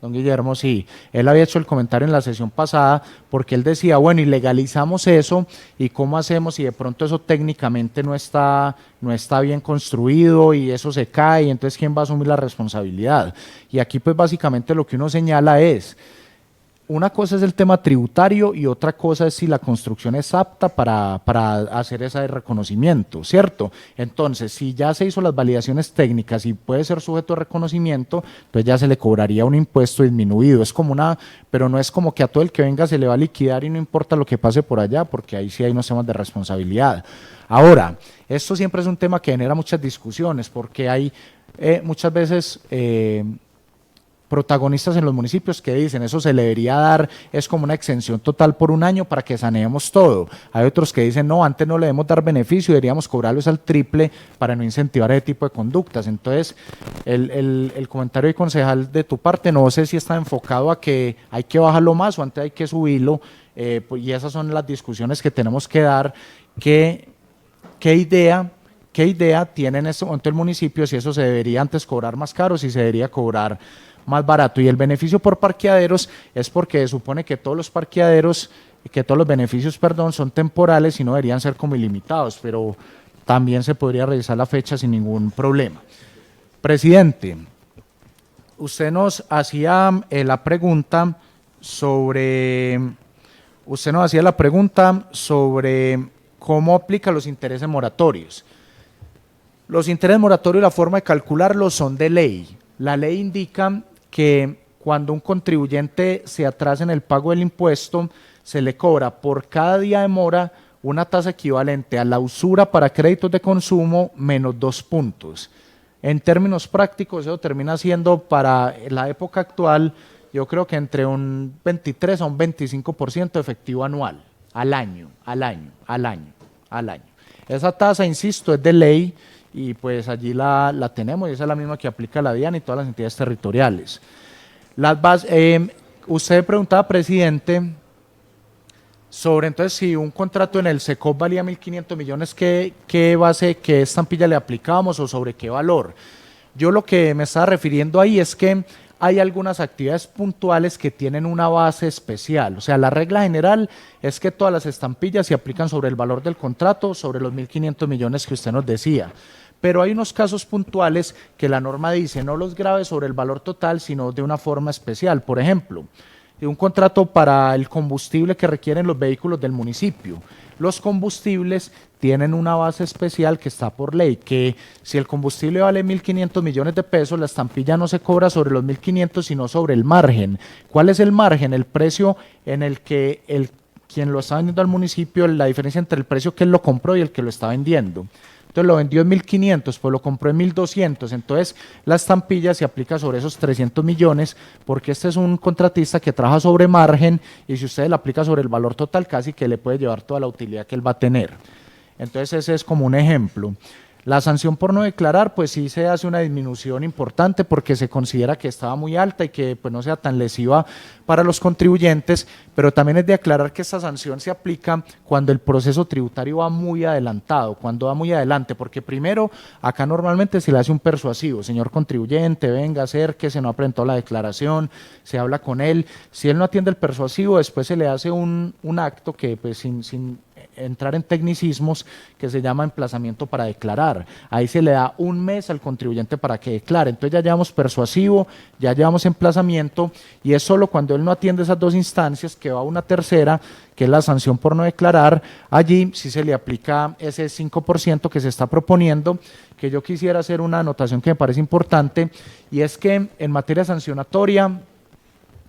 Don Guillermo, sí, él había hecho el comentario en la sesión pasada, porque él decía, bueno, y legalizamos eso, ¿y cómo hacemos si de pronto eso técnicamente no está bien construido y eso se cae, y entonces quién va a asumir la responsabilidad? Y aquí pues básicamente lo que uno señala es, una cosa es el tema tributario y otra cosa es si la construcción es apta para hacer ese reconocimiento, ¿cierto? Entonces, si ya se hizo las validaciones técnicas y puede ser sujeto de reconocimiento, pues ya se le cobraría un impuesto disminuido. Es como pero no es como que a todo el que venga se le va a liquidar y no importa lo que pase por allá, porque ahí sí hay unos temas de responsabilidad. Ahora, esto siempre es un tema que genera muchas discusiones, porque hay muchas veces protagonistas en los municipios que dicen eso se le debería dar, es como una exención total por un año para que saneemos todo. Hay otros que dicen no, antes no le debemos dar beneficio, deberíamos cobrarlos al triple para no incentivar ese tipo de conductas. Entonces, el comentario del concejal de tu parte, no sé si está enfocado a que hay que bajarlo más o antes hay que subirlo, y esas son las discusiones que tenemos que dar. ¿Qué idea tiene en este momento el municipio? Si eso se debería antes cobrar más caro, si se debería cobrar más barato. Y el beneficio por parqueaderos es porque se supone que todos los parqueaderos, que todos los beneficios, perdón, son temporales y no deberían ser como ilimitados, pero también se podría revisar la fecha sin ningún problema. Presidente, usted nos hacía la pregunta sobre cómo aplica los intereses moratorios. Los intereses moratorios, la forma de calcularlos son de ley. La ley indica que cuando un contribuyente se atrasa en el pago del impuesto, se le cobra por cada día de mora una tasa equivalente a la usura para créditos de consumo menos 2 puntos. En términos prácticos, eso termina siendo para la época actual, yo creo que entre un 23 a un 25% efectivo anual, al año. Esa tasa, insisto, es de ley y pues allí la tenemos y esa es la misma que aplica la DIAN y todas las entidades territoriales. Usted preguntaba, presidente, sobre entonces si un contrato en el SECOP valía 1.500 millones, ¿qué estampilla le aplicábamos o sobre qué valor? Yo lo que me estaba refiriendo ahí es que hay algunas actividades puntuales que tienen una base especial. O sea, la regla general es que todas las estampillas se aplican sobre el valor del contrato, sobre los 1.500 millones que usted nos decía. Pero hay unos casos puntuales que la norma dice no los grave sobre el valor total, sino de una forma especial. Por ejemplo, un contrato para el combustible que requieren los vehículos del municipio. Los combustibles tienen una base especial que está por ley, que si el combustible vale 1.500 millones de pesos, la estampilla no se cobra sobre los 1.500, sino sobre el margen. ¿Cuál es el margen? El precio en el que quien lo está vendiendo al municipio, la diferencia entre el precio que él lo compró y el que lo está vendiendo. Entonces lo vendió en 1.500, pues lo compró en 1.200, entonces la estampilla se aplica sobre esos 300 millones porque este es un contratista que trabaja sobre margen y si usted la aplica sobre el valor total casi que le puede llevar toda la utilidad que él va a tener. Entonces ese es como un ejemplo. La sanción por no declarar, pues sí se hace una disminución importante porque se considera que estaba muy alta y que pues no sea tan lesiva para los contribuyentes, pero también es de aclarar que esta sanción se aplica cuando el proceso tributario va muy adelantado, cuando va muy adelante, porque primero acá normalmente se le hace un persuasivo, señor contribuyente, venga, acérquese, no ha presentado la declaración, se habla con él, si él no atiende el persuasivo, después se le hace un acto que pues sin entrar en tecnicismos que se llama emplazamiento para declarar. Ahí se le da un mes al contribuyente para que declare. Entonces ya llevamos persuasivo, ya llevamos emplazamiento y es solo cuando él no atiende esas dos instancias que va una tercera, que es la sanción por no declarar. Allí sí se le aplica ese 5% que se está proponiendo, que yo quisiera hacer una anotación que me parece importante y es que en materia sancionatoria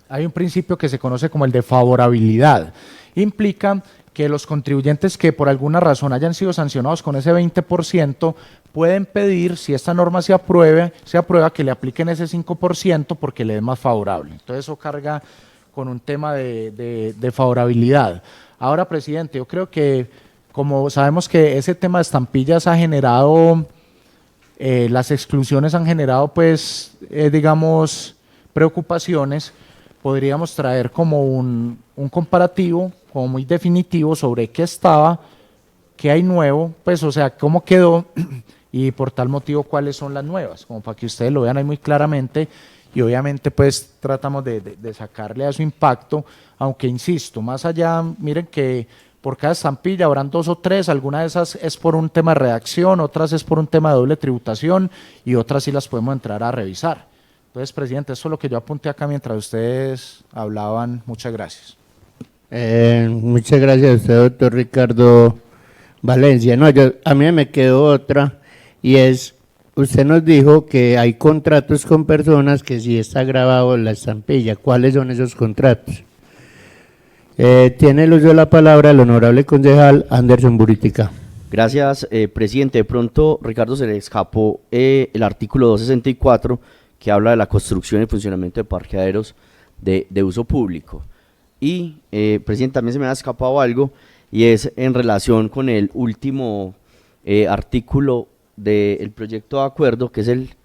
hay un principio que se conoce como el de favorabilidad. Implica que los contribuyentes que por alguna razón hayan sido sancionados con ese 20% pueden pedir, si esta norma se aprueba que le apliquen ese 5% porque le es más favorable. Entonces eso carga con un tema de favorabilidad. Ahora, presidente, yo creo que como sabemos que ese tema de estampillas ha generado, las exclusiones han generado pues, digamos, preocupaciones, podríamos traer como un comparativo como muy definitivo sobre qué estaba, qué hay nuevo, pues o sea, cómo quedó y por tal motivo cuáles son las nuevas, como para que ustedes lo vean ahí muy claramente y obviamente pues tratamos de sacarle a su impacto, aunque insisto, más allá, miren que por cada estampilla habrán 2 o 3, alguna de esas es por un tema de redacción, otras es por un tema de doble tributación y otras sí las podemos entrar a revisar. Entonces, presidente, eso es lo que yo apunté acá mientras ustedes hablaban. Muchas gracias.
Muchas gracias a usted, doctor Ricardo Valencia. No, a mí me quedó otra y es, usted nos dijo que hay contratos con personas que sí está grabado en la estampilla. ¿Cuáles son esos contratos? Tiene el uso de la palabra el honorable concejal Anderson Buritica.
Gracias, presidente. De pronto, Ricardo, se le escapó el artículo 264, que habla de la construcción y funcionamiento de parqueaderos de uso público. Y, presidente, también se me ha escapado algo, y es en relación con el último artículo del proyecto de acuerdo, que es el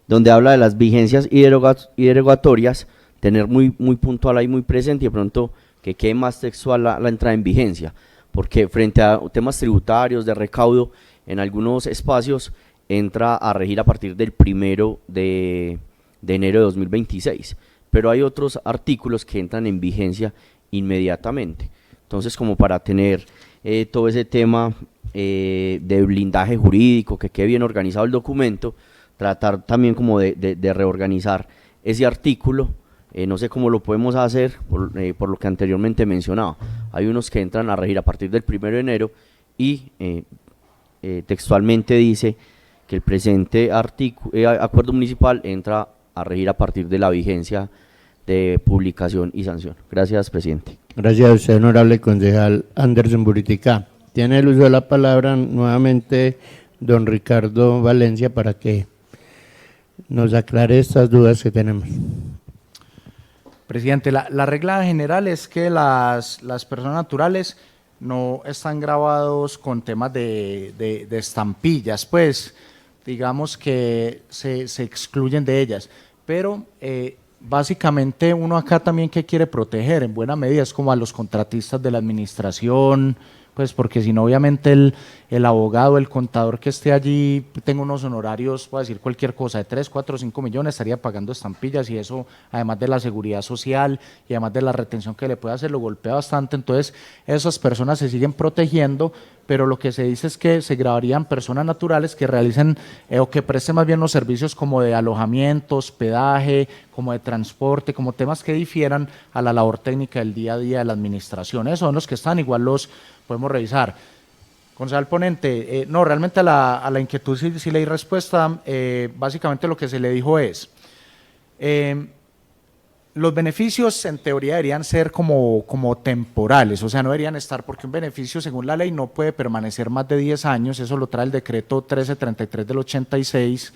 donde habla de las vigencias y derogatorias, tener muy puntual ahí, muy presente, y de pronto que quede más textual la entrada en vigencia, porque frente a temas tributarios, de recaudo, en algunos espacios entra a regir a partir del 1 de enero de 2026, pero hay otros artículos que entran en vigencia inmediatamente. Entonces, como para tener todo ese tema de blindaje jurídico, que quede bien organizado el documento, tratar también como de reorganizar ese artículo. No sé cómo lo podemos hacer, por lo que anteriormente mencionaba. Hay unos que entran a regir a partir del 1 de enero y textualmente dice que el presente acuerdo municipal entra a regir a partir de la vigencia de publicación y sanción. Gracias, presidente.
Gracias a usted, honorable concejal Anderson Buritica. Tiene el uso de la palabra nuevamente don Ricardo Valencia para que nos aclare estas dudas que tenemos.
Presidente, la regla general es que las personas naturales no están grabados con temas de estampillas, pues digamos que se excluyen de ellas, pero básicamente uno acá también que quiere proteger en buena medida es como a los contratistas de la administración, pues porque si no obviamente el abogado, el contador que esté allí tenga unos honorarios, puedo decir cualquier cosa, de 3, 4, 5 millones, estaría pagando estampillas, y eso además de la seguridad social y además de la retención que le puede hacer, lo golpea bastante. Entonces esas personas se siguen protegiendo, pero lo que se dice es que se grabarían personas naturales que realicen o que presten más bien los servicios como de alojamiento, hospedaje, como de transporte, como temas que difieran a la labor técnica del día a día de la administración. Esos son los que están, igual los podemos revisar. Concejal ponente, no, realmente a la inquietud sí le di respuesta. Básicamente lo que se le dijo es, los beneficios en teoría deberían ser como temporales, o sea, no deberían estar, porque un beneficio según la ley no puede permanecer más de 10 años, eso lo trae el decreto 1333 del 86,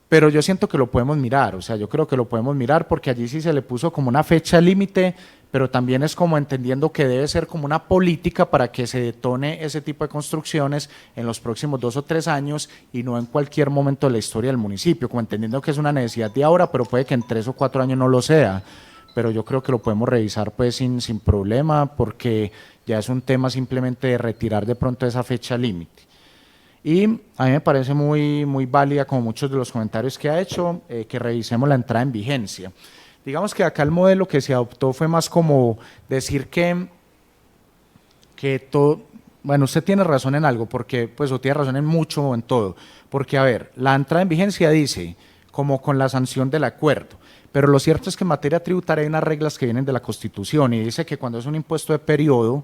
pero yo siento que lo podemos mirar, o sea, yo creo que lo podemos mirar porque allí sí se le puso como una fecha límite, pero también es como entendiendo que debe ser como una política para que se detone ese tipo de construcciones en los próximos 2 o 3 años y no en cualquier momento de la historia del municipio, como entendiendo que es una necesidad de ahora, pero puede que en 3 o 4 años no lo sea, pero yo creo que lo podemos revisar pues sin problema, porque ya es un tema simplemente de retirar de pronto esa fecha límite. Y a mí me parece muy válida, como muchos de los comentarios que ha hecho, que revisemos la entrada en vigencia. Digamos que acá el modelo que se adoptó fue más como decir que todo, bueno, usted tiene razón en algo, porque pues o tiene razón en mucho o en todo, porque a ver, la entrada en vigencia dice como con la sanción del acuerdo, pero lo cierto es que en materia tributaria hay unas reglas que vienen de la Constitución y dice que cuando es un impuesto de periodo,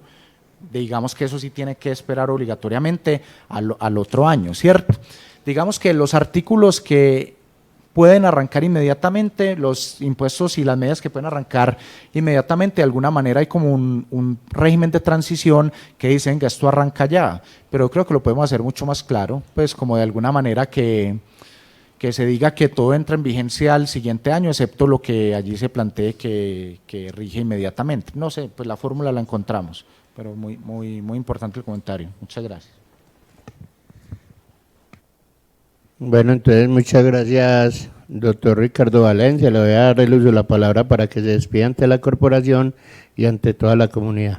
digamos que eso sí tiene que esperar obligatoriamente al otro año, ¿cierto? Digamos que los artículos que pueden arrancar inmediatamente, los impuestos y las medidas que pueden arrancar inmediatamente, de alguna manera hay como un régimen de transición que dicen que esto arranca ya, pero yo creo que lo podemos hacer mucho más claro, pues como de alguna manera que se diga que todo entra en vigencia al siguiente año, excepto lo que allí se plantee que rige inmediatamente. No sé, pues la fórmula la encontramos, pero muy importante el comentario. Muchas gracias.
Bueno, entonces muchas gracias, doctor Ricardo Valencia. Le voy a dar el uso de la palabra para que se despida ante la corporación y ante toda la comunidad.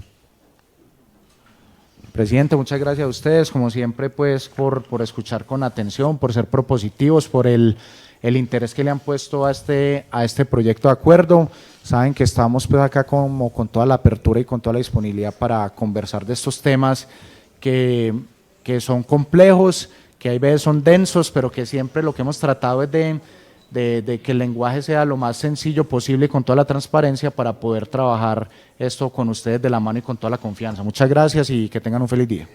Presidente, muchas gracias a ustedes, como siempre, pues por escuchar con atención, por ser propositivos, por el interés que le han puesto a este proyecto de acuerdo. Saben que estamos pues acá como con toda la apertura y con toda la disponibilidad para conversar de estos temas que son complejos, que hay veces son densos, pero que siempre lo que hemos tratado es de que el lenguaje sea lo más sencillo posible y con toda la transparencia para poder trabajar esto con ustedes de la mano y con toda la confianza. Muchas gracias y que tengan un feliz día.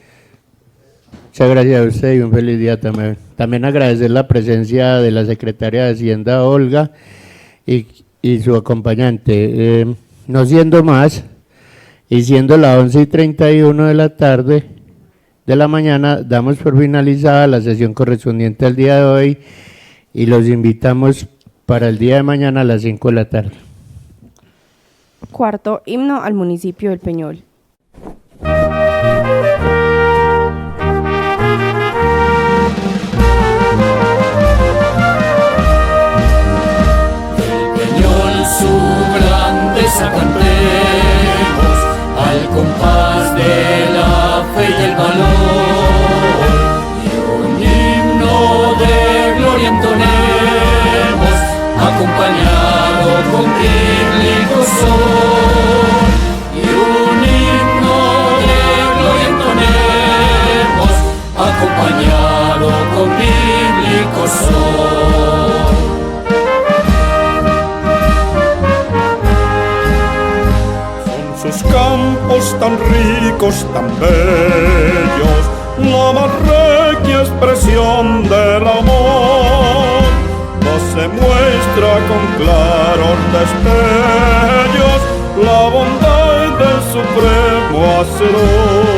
Muchas gracias a usted y un feliz día también. También agradecer la presencia de la secretaria de Hacienda, Olga, y su acompañante. No siendo más, y siendo las 11:31 de la tarde, de la mañana, damos por finalizada la sesión correspondiente al día de hoy y los invitamos para el día de mañana a las 5 de la tarde.
Cuarto, himno al municipio del Peñol.
Su grandeza cantemos al compás de la fe y el valor, y un himno de gloria entonemos, acompañado con bíblico son. Y un himno de gloria entonemos, acompañado con bíblico son.
Sus campos tan ricos, tan bellos, la más regia expresión del amor, nos se muestra con claros destellos la bondad del supremo Hacedor.